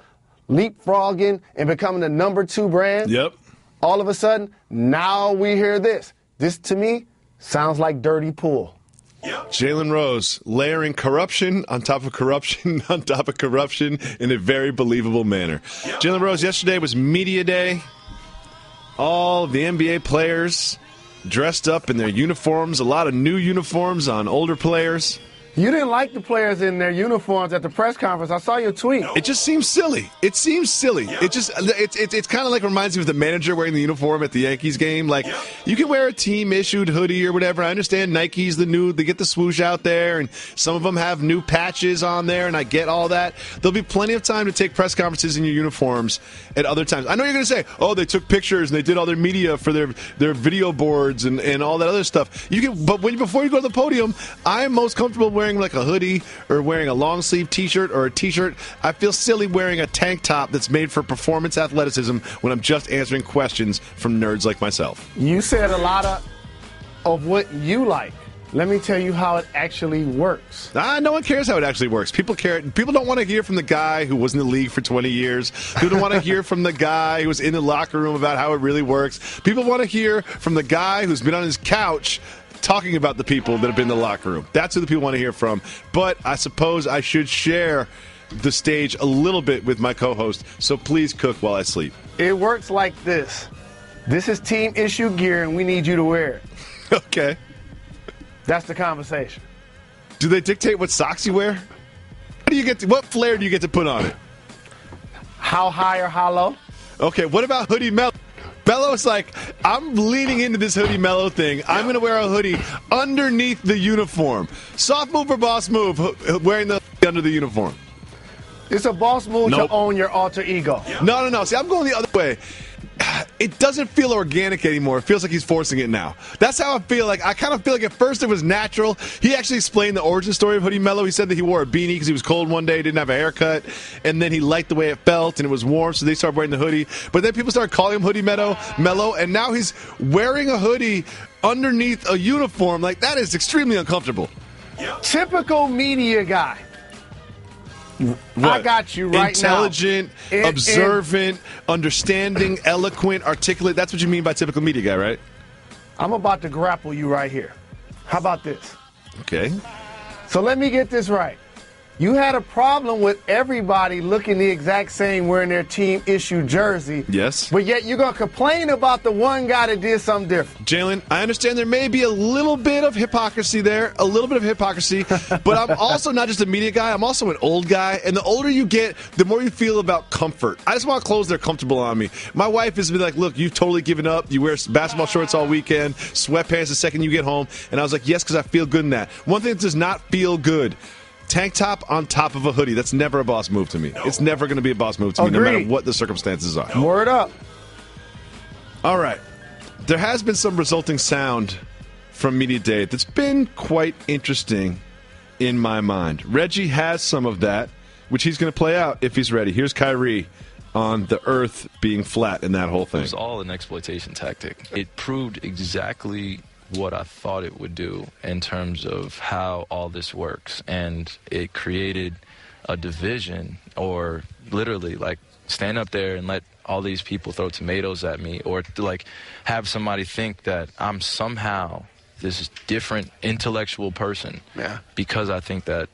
leapfrogging and becoming the number 2 brand. Yep. All of a sudden, now we hear this. This, to me, sounds like dirty pool. Jalen Rose layering corruption on top of corruption on top of corruption in a very believable manner. Jalen Rose, yesterday was media day. All of the NBA players dressed up in their uniforms, a lot of new uniforms on older players. You didn't like the players in their uniforms at the press conference. I saw your tweet. It just seems silly. It seems silly. It just it's kind of like reminds me of the manager wearing the uniform at the Yankees game. Like, you can wear a team-issued hoodie or whatever. I understand Nike's the new, they get the swoosh out there, and some of them have new patches on there, and I get all that. There'll be plenty of time to take press conferences in your uniforms at other times. I know you're going to say, oh, they took pictures and they did all their media for their video boards and all that other stuff. But before you go to the podium, I'm most comfortable wearing like a hoodie or wearing a long sleeve t-shirt or a t-shirt. I feel silly wearing a tank top that's made for performance athleticism when I'm just answering questions from nerds like myself. You said a lot of what you like. Let me tell you how it actually works. No one cares how it actually works. People care. People don't want to hear from the guy who was in the league for 20 years. People don't want to hear from the guy who was in the locker room about how it really works. People want to hear from the guy who's been on his couch talking about the people that have been in the locker room. That's who the people want to hear from. But I suppose I should share the stage a little bit with my co-host, so please cook while I sleep. It works like this. This is team issue gear, and we need you to wear it. Okay. That's the conversation. Do they dictate what socks you wear? What flair do you get to put on it? How high or how low? Okay, what about hoodie mellow? Mello's like, I'm leaning into this hoodie mellow thing. I'm going to wear a hoodie underneath the uniform. Soft move or boss move, wearing the under the uniform? It's a boss move to own your alter ego. No. See, I'm going the other way. It doesn't feel organic anymore. It feels like he's forcing it now. That's how I feel. Like, I kind of feel like at first it was natural. He actually explained the origin story of Hoodie Mellow. He said that he wore a beanie because he was cold one day, didn't have a haircut, and then he liked the way it felt, and it was warm, so they started wearing the hoodie. But then people started calling him Hoodie Mellow, and now he's wearing a hoodie underneath a uniform. Like, that is extremely uncomfortable. Typical media guy. What? I got you right Intelligent, now. observant, understanding, eloquent, articulate. That's what you mean by typical media guy, right? I'm about to grapple you right here. How about this? Okay. So let me get this right. You had a problem with everybody looking the exact same wearing their team-issued jersey. Yes. But yet you're going to complain about the one guy that did something different. Jalen, I understand there may be a little bit of hypocrisy there, but I'm also not just a media guy. I'm also an old guy. And the older you get, the more you feel about comfort. I just want clothes that are comfortable on me. My wife has been like, look, you've totally given up. You wear basketball shorts all weekend, sweatpants the second you get home. And I was like, yes, because I feel good in that. One thing that does not feel good: tank top on top of a hoodie. That's never a boss move to me. It's never going to be a boss move to me, no matter what the circumstances are. Word up. All right. There has been some resulting sound from Media Day that's been quite interesting in my mind. Reggie has some of that, which he's going to play out if he's ready. Here's Kyrie on the earth being flat and that whole thing. It was all an exploitation tactic. It proved exactly what I thought it would do in terms of how all this works, and it created a division, or literally like stand up there and let all these people throw tomatoes at me, or like have somebody think that I'm somehow this different intellectual person because I think that,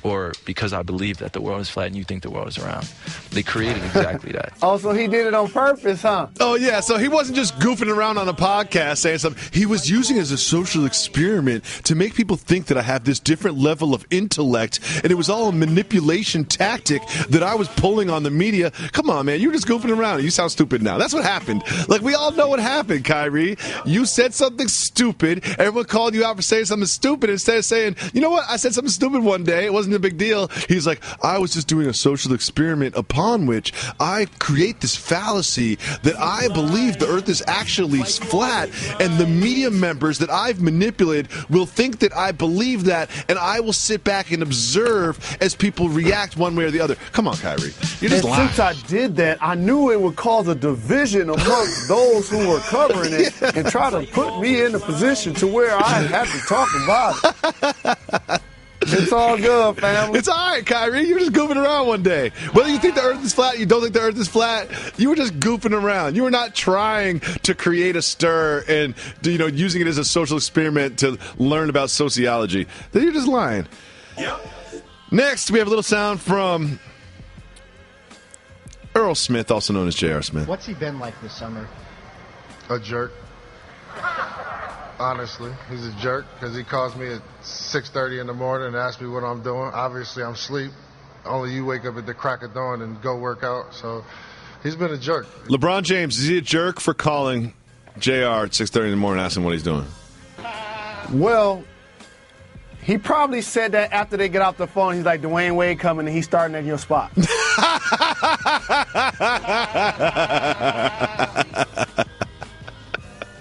or because I believe that the world is flat and you think the world is round. They created exactly that. Oh, so he did it on purpose, huh? Oh, yeah. So he wasn't just goofing around on a podcast saying something. He was using it as a social experiment to make people think that I have this different level of intellect, and it was all a manipulation tactic that I was pulling on the media. Come on, man. You were just goofing around. You sound stupid now. That's what happened. Like, we all know what happened, Kyrie. You said something stupid. Everyone called you out for saying something stupid instead of saying, you know what? I said something stupid one day. It wasn't a big deal. He's like, I was just doing a social experiment upon which I create this fallacy that I believe the earth is actually flat, and the media members that I've manipulated will think that I believe that, and I will sit back and observe as people react one way or the other. Come on, Kyrie. You're just lying. Since I did that, I knew it would cause a division amongst those who were covering it and try to put me in a position to where I had to talk about it. It's all good, family. It's all right, Kyrie. You're just goofing around one day. Whether you think the earth is flat, you don't think the earth is flat, you were just goofing around. You were not trying to create a stir and, using it as a social experiment to learn about sociology. Then you're just lying. Yep. Next, we have a little sound from Earl Smith, also known as J.R. Smith. What's he been like this summer? A jerk. Honestly, he's a jerk because he calls me at 6:30 in the morning and asks me what I'm doing. Obviously, I'm asleep. Only you wake up at the crack of dawn and go work out. So he's been a jerk. LeBron James, is he a jerk for calling JR at 6:30 in the morning and asking what he's doing? Well, he probably said that after they get off the phone. He's like, Dwayne Wade coming and he's starting at your spot.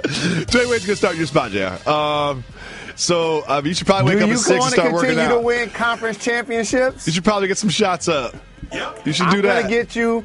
Dwayne Wade's going to start your spot, JR. So you should probably wake up at 6 and start working out. Do you continue to win conference championships? You should probably get some shots up. You should do that. I'm going to get you,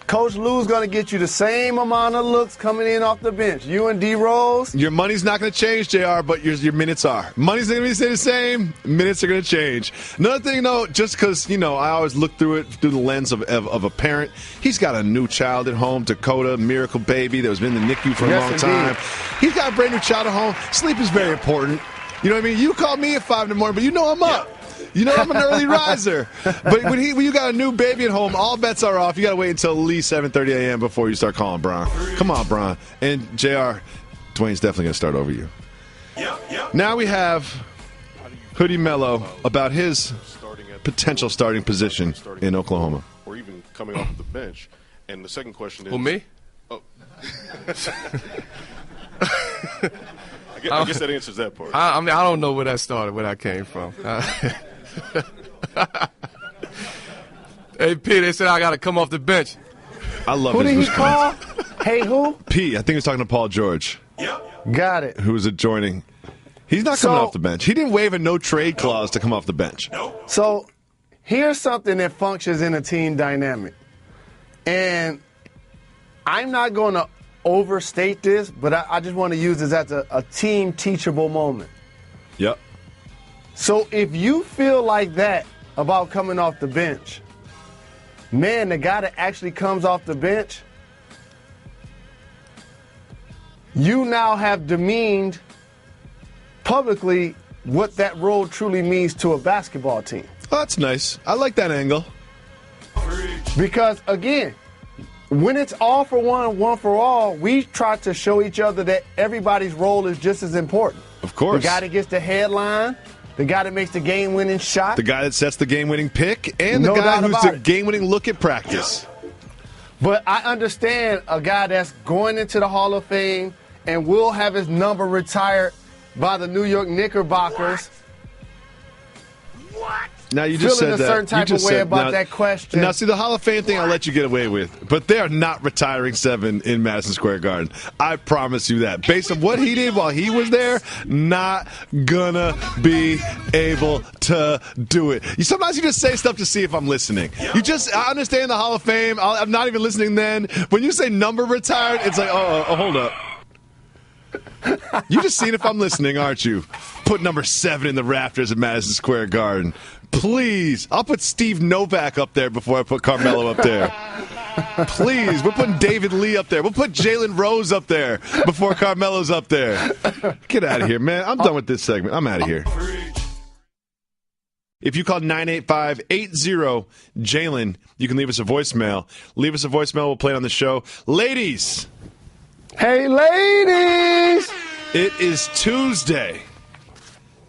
Coach Lou's going to get you the same amount of looks coming in off the bench. You and D. Rose. Your money's not going to change, JR, but your minutes are. Money's going to stay the same. Minutes are going to change. Another thing, though, just because, I always look through it through the lens of a parent. He's got a new child at home, Dakota, miracle baby that was in the NICU for a long time. He's got a brand new child at home. Sleep is very important. You know what I mean? You call me at 5 in the morning, but I'm up. I'm an early riser. But when you got a new baby at home, all bets are off. You got to wait until at least 7:30 a.m. before you start calling Bron. Come on, Bron. And JR, Dwayne's definitely going to start over you. Now we have Hoodie Mello about his potential starting position in Oklahoma. Or even coming off the bench. And the second question is... Who, me? Oh. I guess that answers that part. I don't know where that started, where that came from. Hey, P, they said I got to come off the bench. I love who his did he response. call? Hey, who? P. I think he was talking to Paul George. Got it. Who was adjoining. He's not coming off the bench. He didn't waive a no-trade clause to come off the bench. So here's something that functions in a team dynamic. And I'm not going to overstate this, but I just want to use this as a team teachable moment. Yep. So if you feel like that about coming off the bench, man, the guy that actually comes off the bench, you now have demeaned publicly what that role truly means to a basketball team. Oh, that's nice. I like that angle. Because, again, when it's all for one, one for all, we try to show each other that everybody's role is just as important. Of course. The guy that gets the headline, the guy that makes the game-winning shot. The guy that sets the game-winning pick, and the guy who's the game-winning look at practice. But I understand a guy that's going into the Hall of Fame and will have his number retired by the New York Knickerbockers. What? Now you just feeling said a certain type of way about that question. Now, see, the Hall of Fame thing I'll let you get away with, but they are not retiring 7 in Madison Square Garden. I promise you that. Based on what he did while he was there, not gonna be able to do it. Sometimes you just say stuff to see if I'm listening. I understand the Hall of Fame. I'm not even listening then. When you say number retired, it's like, oh, hold up. You just seen if I'm listening, aren't you? Put number 7 in the rafters at Madison Square Garden. Please. I'll put Steve Novak up there before I put Carmelo up there. Please. We're putting David Lee up there. We'll put Jalen Rose up there before Carmelo's up there. Get out of here, man. I'm done with this segment. I'm out of here. If you call 985-80-JALEN, you can leave us a voicemail. Leave us a voicemail. We'll play it on the show. Ladies. Hey, ladies. It is Tuesday.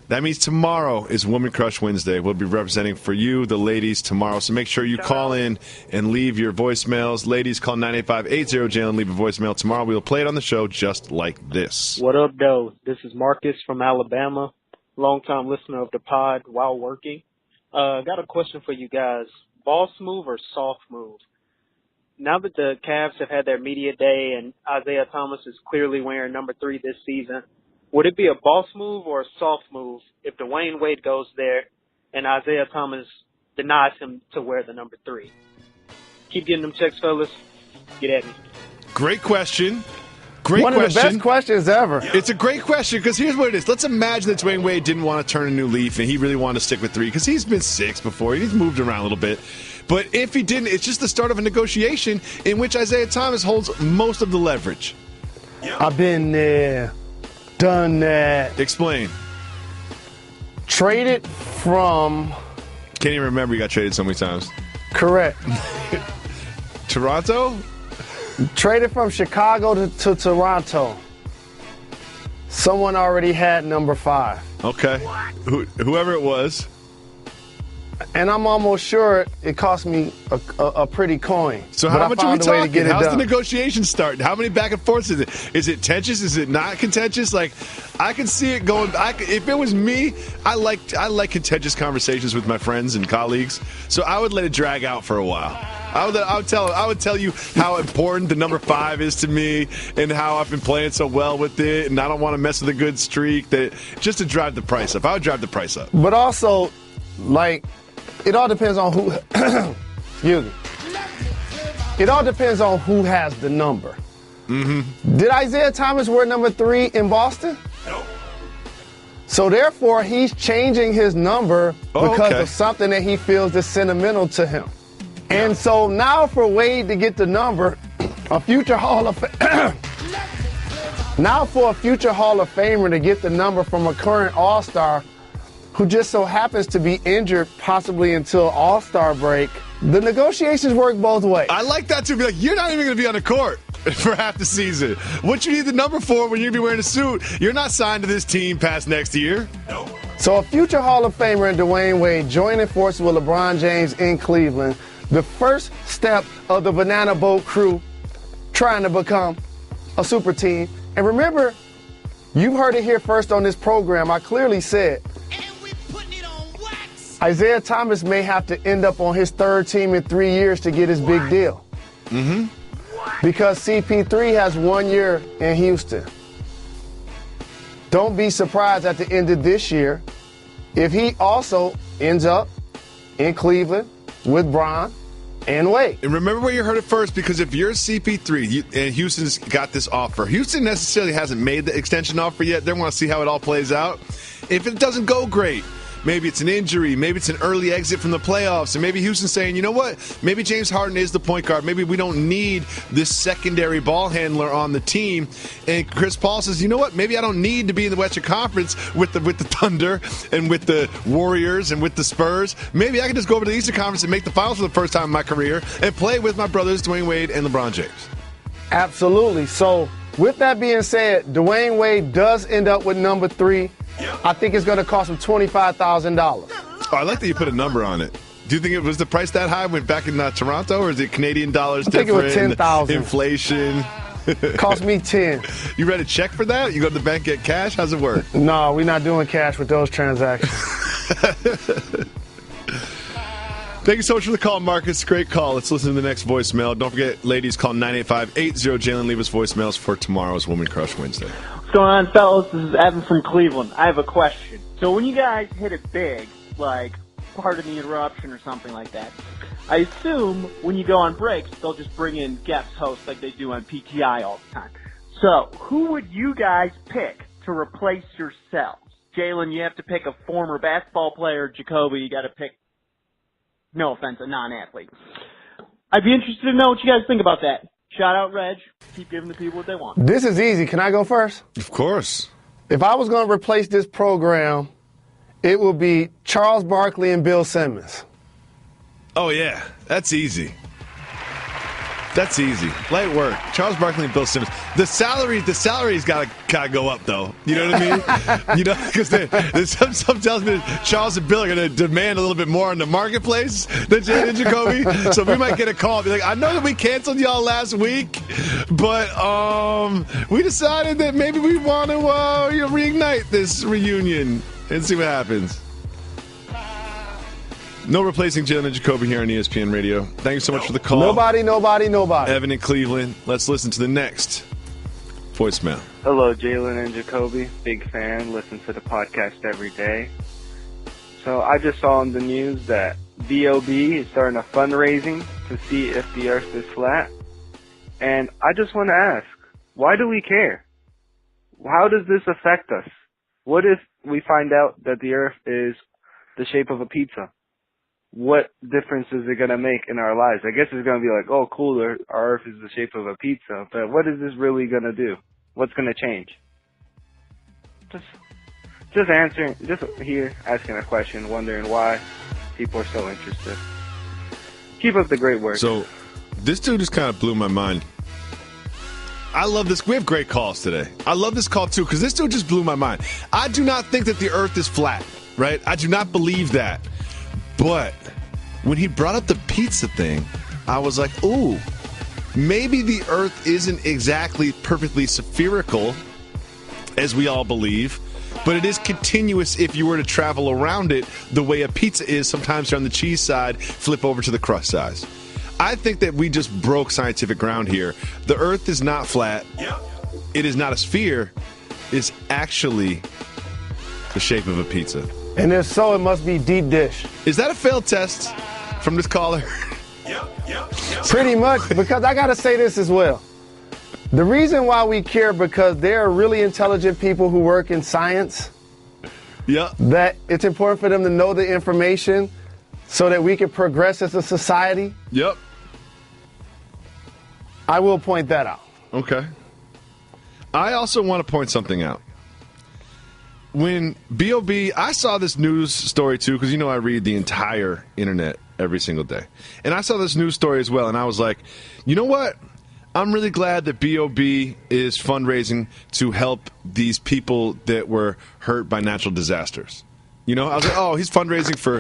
That means tomorrow is Woman Crush Wednesday. We'll be representing for you, the ladies, tomorrow. So make sure you call in and leave your voicemails. Ladies, call 985-80-JALEN. Leave a voicemail. Tomorrow we will play it on the show just like this. What up, though? This is Marcus from Alabama, longtime listener of the pod while working. Got a question for you guys. Boss move or soft move? Now that the Cavs have had their media day and Isaiah Thomas is clearly wearing number 3 this season, would it be a boss move or a soft move if Dwayne Wade goes there and Isaiah Thomas denies him to wear the number 3? Keep getting them checks, fellas. Get at me. Great question. Great One question. of the best questions ever. It's a great question because here's what it is. Let's imagine that Dwayne Wade didn't want to turn a new leaf and he really wanted to stick with 3 because he's been 6 before. He's moved around a little bit. But if he didn't, it's just the start of a negotiation in which Isaiah Thomas holds most of the leverage. I've been there, done that. Explain. Traded from... Can't even remember you got traded so many times. Correct. Toronto? Traded from Chicago to Toronto. Someone already had number 5. Okay. Whoever it was. And I'm almost sure it cost me a pretty coin. So how much are we talking? How's the done. negotiation start? How many back and forths is it? Is it contentious? Is it not contentious? Like, I can see it going. If it was me, I like contentious conversations with my friends and colleagues. So I would let it drag out for a while. I would tell you how important the number 5 is to me and how I've been playing so well with it, and I don't want to mess with a good streak. That just to drive the price up. I would drive the price up. But also, like, it all depends on who. Excuse me. It all depends on who has the number. Mm-hmm. Did Isaiah Thomas wear number 3 in Boston? No. So therefore, he's changing his number because of something that he feels is sentimental to him. Yeah. And so now for Wade to get the number, a future Hall of now for a future Hall of Famer to get the number from a current All-Star who just so happens to be injured possibly until All-Star break, the negotiations work both ways. I like that too. Be like, you're not even going to be on the court for half the season. What you need the number for when you're going to be wearing a suit? You're not signed to this team past next year. No. So a future Hall of Famer in Dwayne Wade joining forces with LeBron James in Cleveland, the first step of the Banana Boat crew trying to become a super team. And remember, you've heard it here first on this program. I clearly said Isaiah Thomas may have to end up on his 3rd team in 3 years to get his big deal. Mm-hmm. Because CP3 has 1 year in Houston. Don't be surprised at the end of this year if he also ends up in Cleveland with Bron and Wade. And remember where you heard it first, because if you're CP3 and Houston's got this offer, Houston necessarily hasn't made the extension offer yet. They want to see how it all plays out. If it doesn't go great, maybe it's an injury, maybe it's an early exit from the playoffs, and maybe Houston's saying, you know what, maybe James Harden is the point guard. Maybe we don't need this secondary ball handler on the team. And Chris Paul says, you know what, maybe I don't need to be in the Western Conference with the Thunder and with the Warriors and with the Spurs. Maybe I can just go over to the Eastern Conference and make the finals for the first time in my career and play with my brothers Dwayne Wade and LeBron James. Absolutely. So with that being said, Dwayne Wade does end up with number 3. I think it's going to cost him $25,000. Oh, I like that you put a number on it. Do you think it was the price that high when back in Toronto, or is it Canadian dollars different? I think it was $10,000. Inflation. Cost me 10. You read a check for that? You go to the bank, get cash? How's it work? No, we're not doing cash with those transactions. Thank you so much for the call, Marcus. Great call. Let's listen to the next voicemail. Don't forget, ladies, call 985-80-JALEN. Leave us voicemails for tomorrow's Woman Crush Wednesday. What's going on, fellas? This is Evan from Cleveland. I have a question. So when you guys hit it big, like pardon the interruption or something like that, I assume when you go on breaks, they'll just bring in guest hosts like they do on PTI all the time. So who would you guys pick to replace yourselves? Jalen, you have to pick a former basketball player. Jacoby, you got to pick, no offense, a non-athlete. I'd be interested to know what you guys think about that. Shout out, Reg. Keep giving the people what they want. This is easy. Can I go first? Of course. If I was going to replace this program, it would be Charles Barkley and Bill Simmons. Oh, yeah. That's easy. That's easy. Light work. Charles Barkley and Bill Simmons. The salary's got to go up, though. You know what I mean? Because some tells me that Charles and Bill are going to demand a little bit more in the marketplace than Jalen Jacoby. So we might get a call. Be like, I know that we canceled y'all last week, but we decided that maybe we want to reignite this reunion and see what happens. No replacing Jalen Jacoby here on ESPN Radio. Thank you so much for the call. Nobody. Evan in Cleveland. Let's listen to the next voicemail. Hello, Jalen and Jacoby. Big fan. Listen to the podcast every day. So I just saw on the news that B.O.B. is starting a fundraising to see if the earth is flat. And I just want to ask, why do we care? How does this affect us? What if we find out that the earth is the shape of a pizza? What difference is it going to make in our lives? I guess it's going to be like, oh, cool, our earth is the shape of a pizza. But what is this really going to do? What's going to change? Just answering, just here asking a question, wondering why people are so interested. Keep up the great work. So this dude just kind of blew my mind. I love this. We have great calls today. I love this call, too, because this dude just blew my mind. I do not think that the earth is flat, right? I do not believe that. But when he brought up the pizza thing, I was like, ooh, maybe the earth isn't exactly perfectly spherical, as we all believe, but it is continuous if you were to travel around it the way a pizza is. Sometimes you're on the cheese side, flip over to the crust size. I think that we just broke scientific ground here. The earth is not flat. It is not a sphere. It's actually the shape of a pizza. And if so, it must be deep dish. Is that a failed test from this caller? Pretty much, because I got to say this as well. The reason why we care, because there are really intelligent people who work in science. That it's important for them to know the information so that we can progress as a society. I will point that out. Okay. I also want to point something out. When B.O.B., I saw this news story, too, because, I read the entire internet every single day. And I saw this news story as well, and I was like, you know what? I'm really glad that B.O.B. is fundraising to help these people that were hurt by natural disasters. I was like, oh, he's fundraising for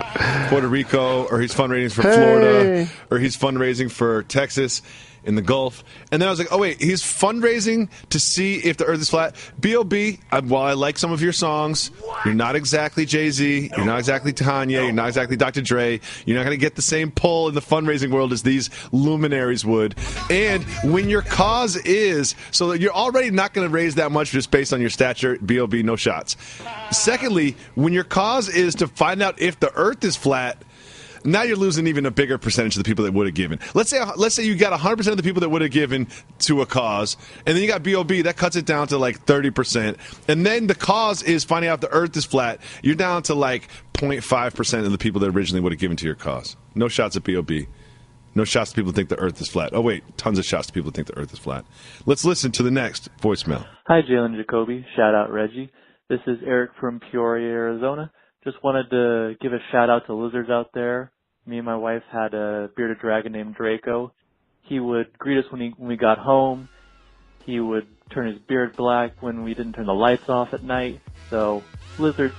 Puerto Rico, or he's fundraising for Florida, or he's fundraising for Texas in the Gulf. And then I was like, oh, wait, he's fundraising to see if the earth is flat. B.O.B., while I like some of your songs, you're not exactly Jay-Z, you're not exactly Kanye, you're not exactly Dr. Dre. You're not going to get the same pull in the fundraising world as these luminaries would. And when your cause is, so that you're already not going to raise that much just based on your stature, B.O.B., no shots. Secondly, when your cause is to find out if the earth is flat, now you're losing even a bigger percentage of the people that would have given. Let's say you got 100% of the people that would have given to a cause, and then you got B.O.B. That cuts it down to like 30%. And then the cause is finding out the earth is flat. You're down to like 0.5% of the people that originally would have given to your cause. No shots at B.O.B. No shots to people who think the earth is flat. Oh, wait, tons of shots to people who think the earth is flat. Let's listen to the next voicemail. Hi, Jalen Jacoby. Shout out, Reggie. This is Eric from Peoria, Arizona. Just wanted to give a shout out to lizards out there. Me and my wife had a bearded dragon named Draco. He would greet us when we got home. He would turn his beard black when we didn't turn the lights off at night. So lizards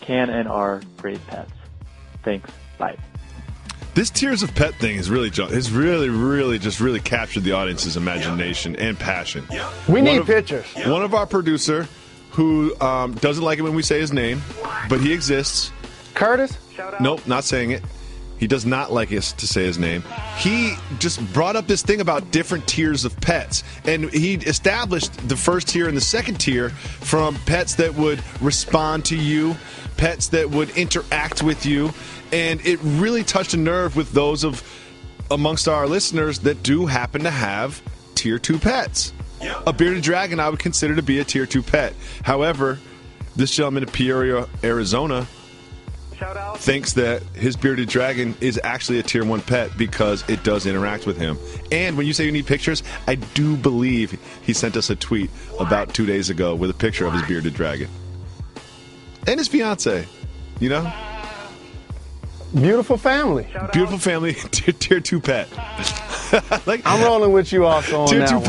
can and are great pets. Thanks. Bye. This Tears of Pet thing is really captured the audience's imagination and passion. We need pictures. One of our producer who doesn't like it when we say his name, but he exists. Curtis? Nope, not saying it. He does not like us to say his name. He just brought up this thing about different tiers of pets. And he established the first tier and the second tier from pets that would respond to you, pets that would interact with you. And it really touched a nerve with those of amongst our listeners that do happen to have tier 2 pets. A bearded dragon I would consider to be a tier 2 pet. However, this gentleman in Peoria, Arizona, thinks that his bearded dragon is actually a tier 1 pet because it does interact with him. And when you say you need pictures, I do believe he sent us a tweet about 2 days ago with a picture of his bearded dragon. And his fiance, Beautiful family. Beautiful family, tier 2 pet. I'm rolling with you also on tier that 2 one.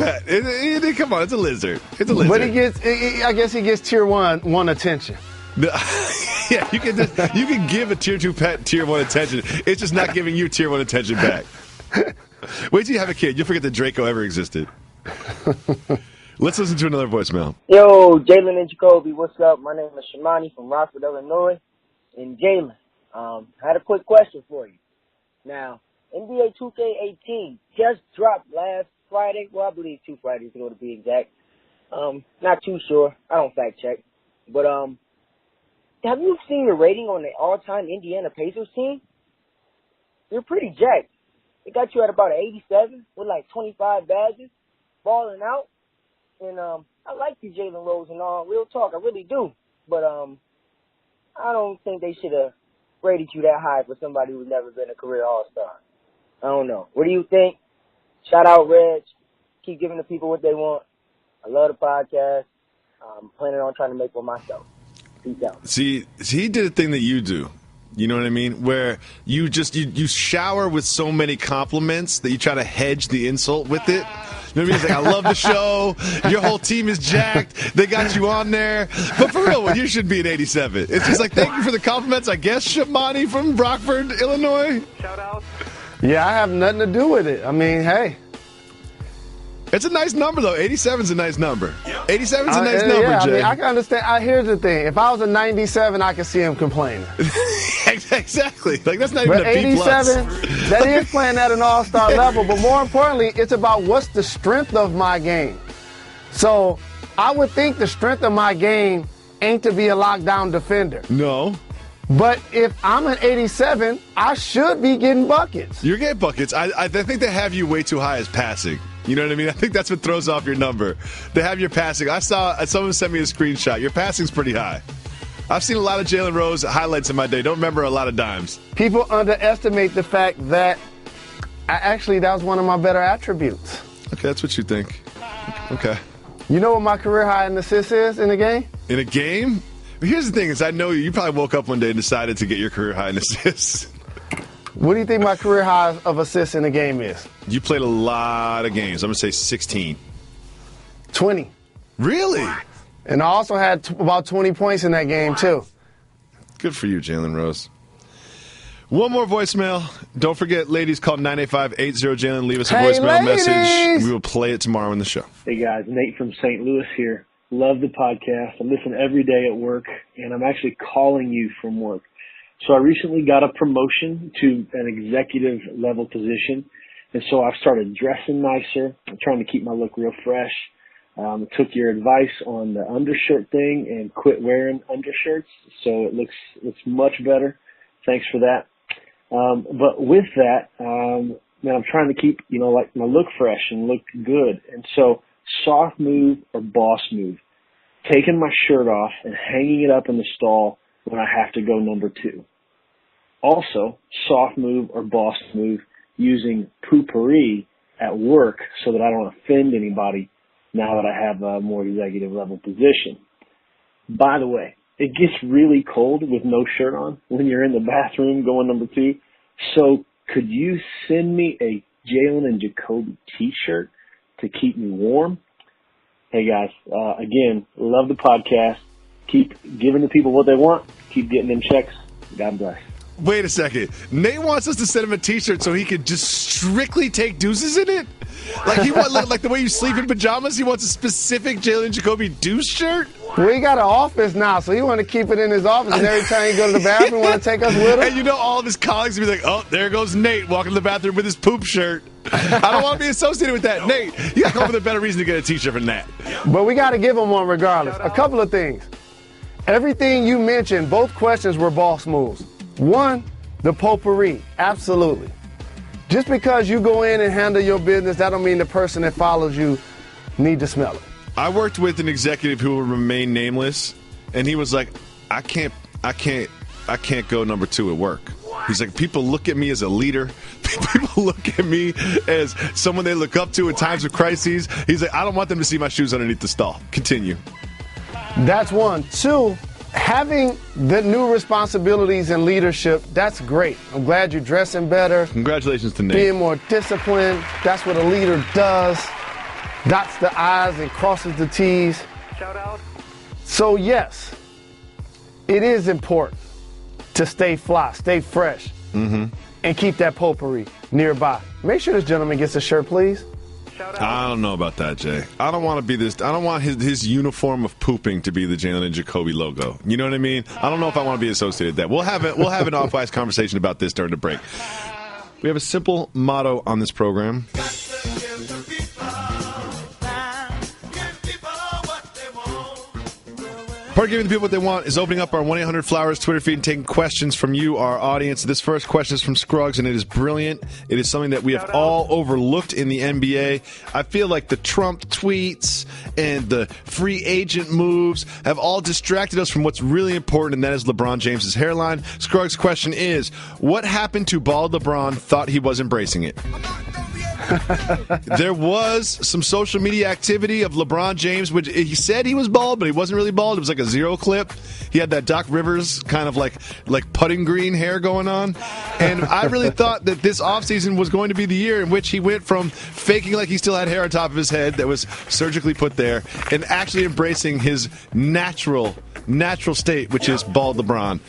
Pet. Come on, it's a lizard. It's a lizard. But I guess he gets tier 1 attention. Yeah, you can give a tier 2 pet tier 1 attention. It's just not giving you tier 1 attention back. Wait till you have a kid. You'll forget that Draco ever existed. Let's listen to another voicemail. Yo, Jalen and Jacoby, what's up? My name is Shamani from Rockford, Illinois. And Jalen, I had a quick question for you. Now, NBA 2K18 just dropped last Friday. Well, I believe 2 Fridays ago to be exact. Not too sure. I don't fact check. But have you seen the rating on the all-time Indiana Pacers team? They're pretty jacked. They got you at about an 87 with like 25 badges, balling out. And I like you, Jalen Rose, and all. Real talk, I really do. But I don't think they should have rated you that high for somebody who's never been a career All-Star. I don't know. What do you think? Shout out, Reg. Keep giving the people what they want. I love the podcast. I'm planning on trying to make one myself. Peace out. See, he did a thing that you do. You know what I mean? Where you just you shower with so many compliments that you try to hedge the insult with it. You know what I mean? It's like, I love the show. Your whole team is jacked. They got you on there. But for real, you should be an 87. It's just like, thank you for the compliments. I guess Shamani from Brockford, Illinois. Shout out. Yeah, I have nothing to do with it. I mean, hey. It's a nice number, though. 87's a nice number. 87's a nice number, yeah, Jay. I mean, I can understand. Here's the thing. If I was a 97, I could see him complaining. Exactly. Like, that's not even but a B+. 87, that is playing at an all-star level. But more importantly, it's about what's the strength of my game. So I would think the strength of my game ain't to be a lockdown defender. No. But if I'm an 87, I should be getting buckets. You're getting buckets. I think they have you way too high as passing. You know what I mean? I think that's what throws off your number. They have your passing. I saw someone sent me a screenshot. Your passing's pretty high. I've seen a lot of Jalen Rose highlights in my day. Don't remember a lot of dimes. People underestimate the fact that that was one of my better attributes. Okay, that's what you think. Okay. You know what my career high in assists is in a game? In a game? Here's the thing is I know you probably woke up one day and decided to get your career high in assists. What do you think my career high of assists in a game is? You played a lot of games. I'm going to say 16. 20. Really? And I also had about 20 points in that game, too. Good for you, Jalen Rose. One more voicemail. Don't forget, ladies, call 985-80-JALEN. Leave us a voicemail message. We will play it tomorrow in the show. Hey, guys. Nate from St. Louis here. Love the podcast. I listen every day at work, and I'm actually calling you from work. So I recently got a promotion to an executive level position, and so I've started dressing nicer. I'm trying to keep my look real fresh. I took your advice on the undershirt thing and quit wearing undershirts, so it looks much better. Thanks for that. But with that, man, I'm trying to keep, like my look fresh and look good. And so soft move or boss move, taking my shirt off and hanging it up in the stall when I have to go number 2. Also, soft move or boss move, using poopery at work so that I don't offend anybody now that I have a more executive level position. By the way, it gets really cold with no shirt on when you're in the bathroom going number 2. So could you send me a Jalen and Jacoby t-shirt to keep me warm? Hey guys, again, love the podcast. Keep giving the people what they want. Keep getting them checks. God bless. Wait a second. Nate wants us to send him a t-shirt so he could just strictly take deuces in it? Like the way you sleep in pajamas, he wants a specific Jalen Jacoby deuce shirt? Well, he got an office now, so he want to keep it in his office, and every time he go to the bathroom, want to take us with him. And all of his colleagues will be like, oh, there goes Nate walking to the bathroom with his poop shirt. I don't want to be associated with that. Nate, you got to come up with a better reason to get a t-shirt than that. But we got to give him one regardless. A couple of things. Everything you mentioned, both questions were boss moves. One, the potpourri, absolutely. Just because you go in and handle your business, that don't mean the person that follows you need to smell it. I worked with an executive who will remain nameless, and he was like, I can't go number 2 at work. He's like, people look at me as a leader. People look at me as someone they look up to in times of crises. He's like, I don't want them to see my shoes underneath the stall. Continue. That's one. 2, having the new responsibilities and leadership, that's great. I'm glad you're dressing better. Congratulations to Nate. Being more disciplined. That's what a leader does. Dots the I's and crosses the T's. Shout out. So, yes, it is important to stay fly, stay fresh, and keep that potpourri nearby. Make sure this gentleman gets a shirt, please. I don't know about that, Jay. I don't want to be this. I don't want his uniform of pooping to be the Jalen Jacoby logo. You know what I mean? I don't know if I want to be associated with that. We'll have an off-ice conversation about this during the break. We have a simple motto on this program. Part of giving the people what they want is opening up our 1-800-Flowers Twitter feed and taking questions from you, our audience. This first question is from Scruggs, and it is brilliant. It is something that we have all overlooked in the NBA. I feel like the Trump tweets and the free agent moves have all distracted us from what's really important, and that is LeBron James's hairline. Scruggs' question is, what happened to bald LeBron thought he was embracing it? There was some social media activity of LeBron James, which he said he was bald, but he wasn't really bald. It was like a zero clip. He had that Doc Rivers kind of like putting green hair going on. And I really thought that this offseason was going to be the year in which he went from faking like he still had hair on top of his head that was surgically put there and actually embracing his natural state, which is bald LeBron.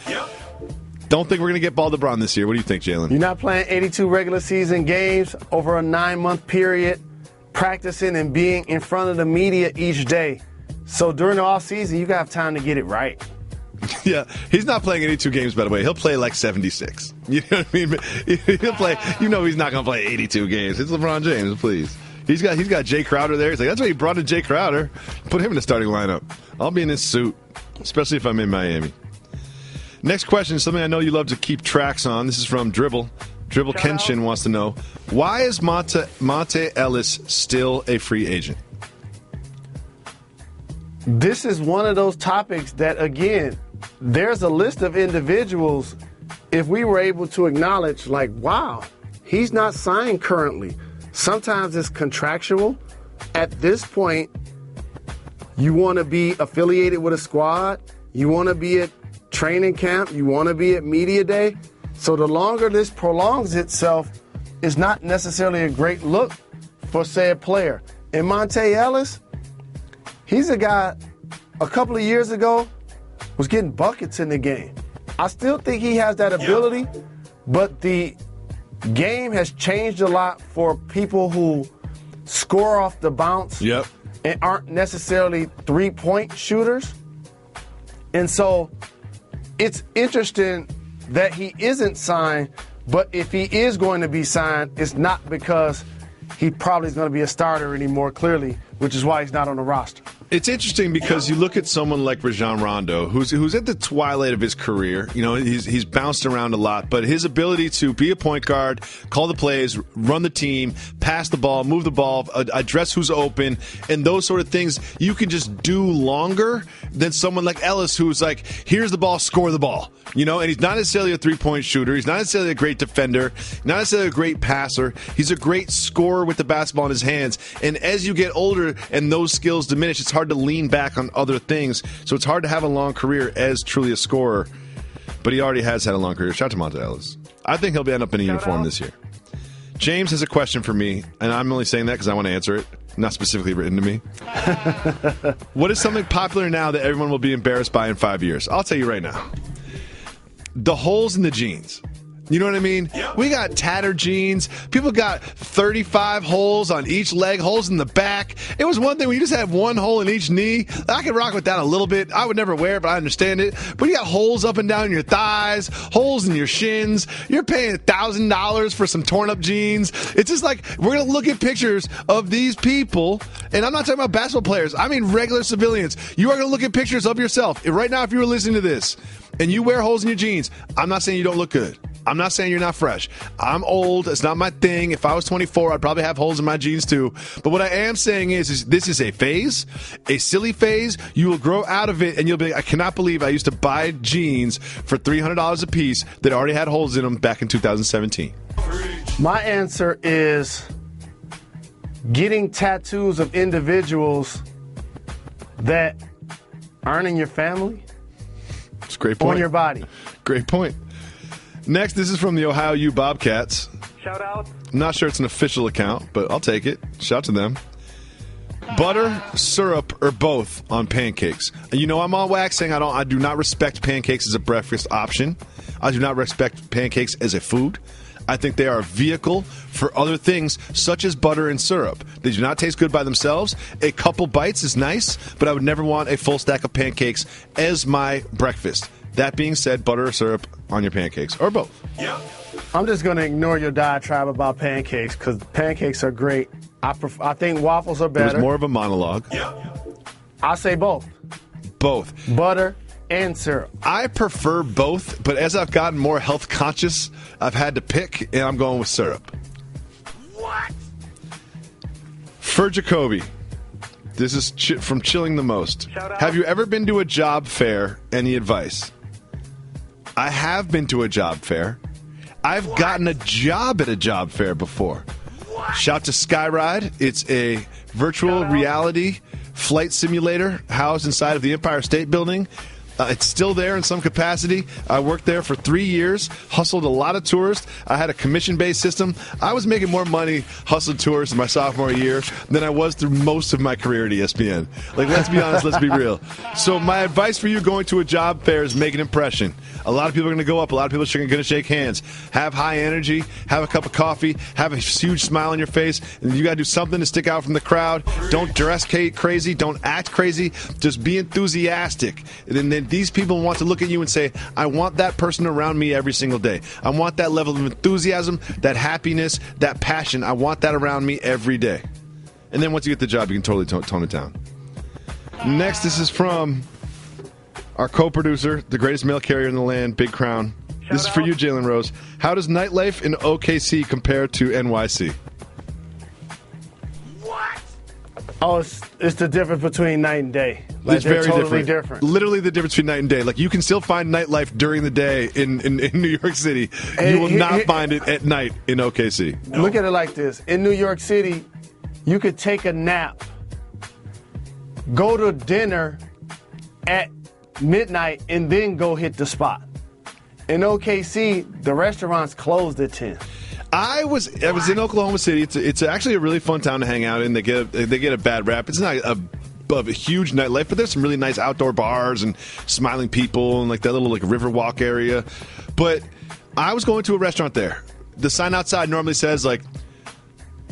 Don't think we're going to get bald LeBron this year. What do you think, Jalen? You're not playing 82 regular season games over a 9-month period, practicing and being in front of the media each day. So during the offseason, you got to have time to get it right. Yeah, he's not playing 82 games, by the way. He'll play like 76. You know what I mean? He'll play. You know he's not going to play 82 games. It's LeBron James, please. He's got Jay Crowder there. He's like, that's why he brought in Jay Crowder. Put him in the starting lineup. I'll be in this suit, especially if I'm in Miami. Next question is something I know you love to keep tracks on. This is from Dribble. Dribble Kenshin wants to know, why is Monte Ellis still a free agent? This is one of those topics that, again, there's a list of individuals, if we were able to acknowledge, like, wow, he's not signed currently. Sometimes it's contractual. At this point, you want to be affiliated with a squad. You want to be at training camp. You want to be at media day. So the longer this prolongs itself is not necessarily a great look for, say, a player. And Monte Ellis, he's a guy a couple of years ago was getting buckets in the game. I still think he has that ability, but the game has changed a lot for people who score off the bounce and aren't necessarily three-point shooters. And so it's interesting that he isn't signed, but if he is going to be signed, it's not because he probably is going to be a starter anymore, clearly, which is why he's not on the roster. It's interesting because you look at someone like Rajon Rondo, who's at the twilight of his career. You know, he's bounced around a lot, but his ability to be a point guard, call the plays, run the team, pass the ball, move the ball, address who's open, and those sort of things, you can just do longer than someone like Ellis, who's like, here's the ball, score the ball. You know, and he's not necessarily a three-point shooter. He's not necessarily a great defender, not necessarily a great passer. He's a great scorer with the basketball in his hands. And as you get older and those skills diminish, it's hard to lean back on other things. So it's hard to have a long career as truly a scorer. But he already has had a long career. Shout out to Monte Ellis. I think he'll end up in a uniform this year. James has a question for me, and I'm only saying that because I want to answer it, not specifically written to me. What is something popular now that everyone will be embarrassed by in 5 years? I'll tell you right now. The holes in the jeans. You know what I mean? Yep. We got tattered jeans. People got 35 holes on each leg, holes in the back. It was one thing when you just had one hole in each knee. I could rock with that a little bit. I would never wear it, but I understand it. But you got holes up and down your thighs, holes in your shins. You're paying $1,000 for some torn up jeans. It's just like, we're going to look at pictures of these people, and I'm not talking about basketball players. I mean regular civilians. You are going to look at pictures of yourself. Right now, if you were listening to this, and you wear holes in your jeans, I'm not saying you don't look good. I'm not saying you're not fresh. I'm old. It's not my thing. If I was 24, I'd probably have holes in my jeans too. But what I am saying is this is a phase, a silly phase. You will grow out of it, and you'll be like, I cannot believe I used to buy jeans for $300 a piece that already had holes in them back in 2017. My answer is getting tattoos of individuals that aren't in your family. It's a great point. On your body. Great point. Next, this is from the Ohio U Bobcats. Shout out. I'm not sure it's an official account, but I'll take it. Shout out to them. Butter, syrup, or both on pancakes. And you know I'm on wax saying I do not respect pancakes as a breakfast option. I do not respect pancakes as a food. I think they are a vehicle for other things, such as butter and syrup. They do not taste good by themselves. A couple bites is nice, but I would never want a full stack of pancakes as my breakfast. That being said, butter or syrup on your pancakes, or both. Yep. I'm just going to ignore your diatribe about pancakes because pancakes are great. I think waffles are better. It was more of a monologue. Yep. I say both. Both. Butter and syrup. I prefer both, but as I've gotten more health conscious, I've had to pick, and I'm going with syrup. What? For Jacoby, this is from Chilling the Most. Have you ever been to a job fair? Any advice? I have been to a job fair. I've gotten a job at a job fair before. Shout to Skyride. It's a virtual reality flight simulator housed inside of the Empire State Building. It's still there in some capacity. I worked there for 3 years, hustled a lot of tourists. I had a commission-based system. I was making more money hustling tourists in my sophomore year than I was through most of my career at ESPN. Like, let's be honest, let's be real. So my advice for you going to a job fair is make an impression. A lot of people are going to go up. A lot of people are going to shake hands. Have high energy. Have a cup of coffee. Have a huge smile on your face. And you got to do something to stick out from the crowd. Don't dress crazy. Don't act crazy. Just be enthusiastic. And then these people want to look at you and say, I want that person around me every single day. I want that level of enthusiasm, that happiness, that passion. I want that around me every day. And then once you get the job, you can totally tone it down. Next, this is from our co-producer, the greatest mail carrier in the land, Big Crown. This is for you, Jalen Rose. How does nightlife in OKC compare to NYC? Oh, it's the difference between night and day. Like, it's very totally different. Literally the difference between night and day. Like, you can still find nightlife during the day in New York City. You will not find it at night in OKC. No. Look at it like this. In New York City, you could take a nap, go to dinner at midnight, and then go hit the spot. In OKC, the restaurants closed at 10. I was in Oklahoma City. It's actually a really fun town to hang out in. They get a bad rap. It's not a huge nightlife, but there's some really nice outdoor bars and smiling people and like that little like river walk area. But I was going to a restaurant there. The sign outside normally says like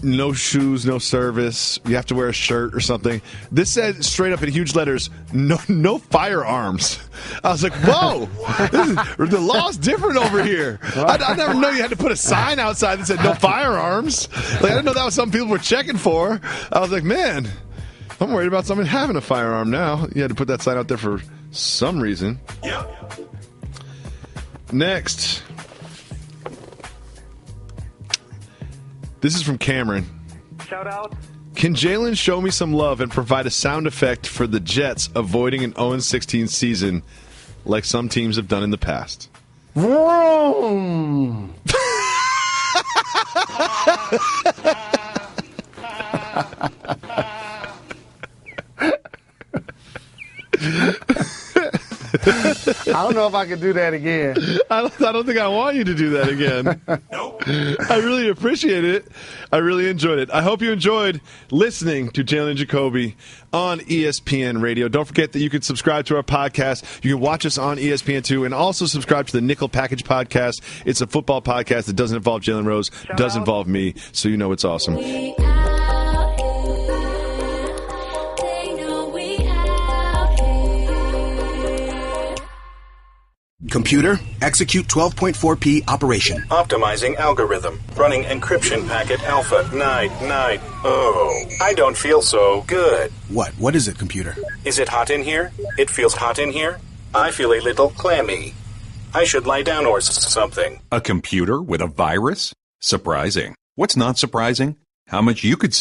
no shoes, no service. You have to wear a shirt or something. This said straight up in huge letters, no firearms. I was like, whoa, the law's different over here. I never knew you had to put a sign outside that said no firearms. Like, I didn't know that was something people were checking for. I was like, man, I'm worried about someone having a firearm now. You had to put that sign out there for some reason. Next. This is from Cameron. Shout out. Can Jalen show me some love and provide a sound effect for the Jets avoiding an 0-16 season like some teams have done in the past? Vroom. I don't know if I could do that again. I don't think I want you to do that again. Nope. I really appreciate it. I really enjoyed it. I hope you enjoyed listening to Jalen Jacoby on ESPN Radio. Don't forget that you can subscribe to our podcast. You can watch us on ESPN2 and also subscribe to the Nickel Package podcast. It's a football podcast that doesn't involve Jalen Rose, does involve me, so you know it's awesome. Computer, execute 12.4p operation. Optimizing algorithm. Running encryption packet alpha. Night. Oh, I don't feel so good. What is it, computer? Is it hot in here? It feels hot in here. I feel a little clammy. I should lie down or something. A computer with a virus? Surprising. What's not surprising? How much you could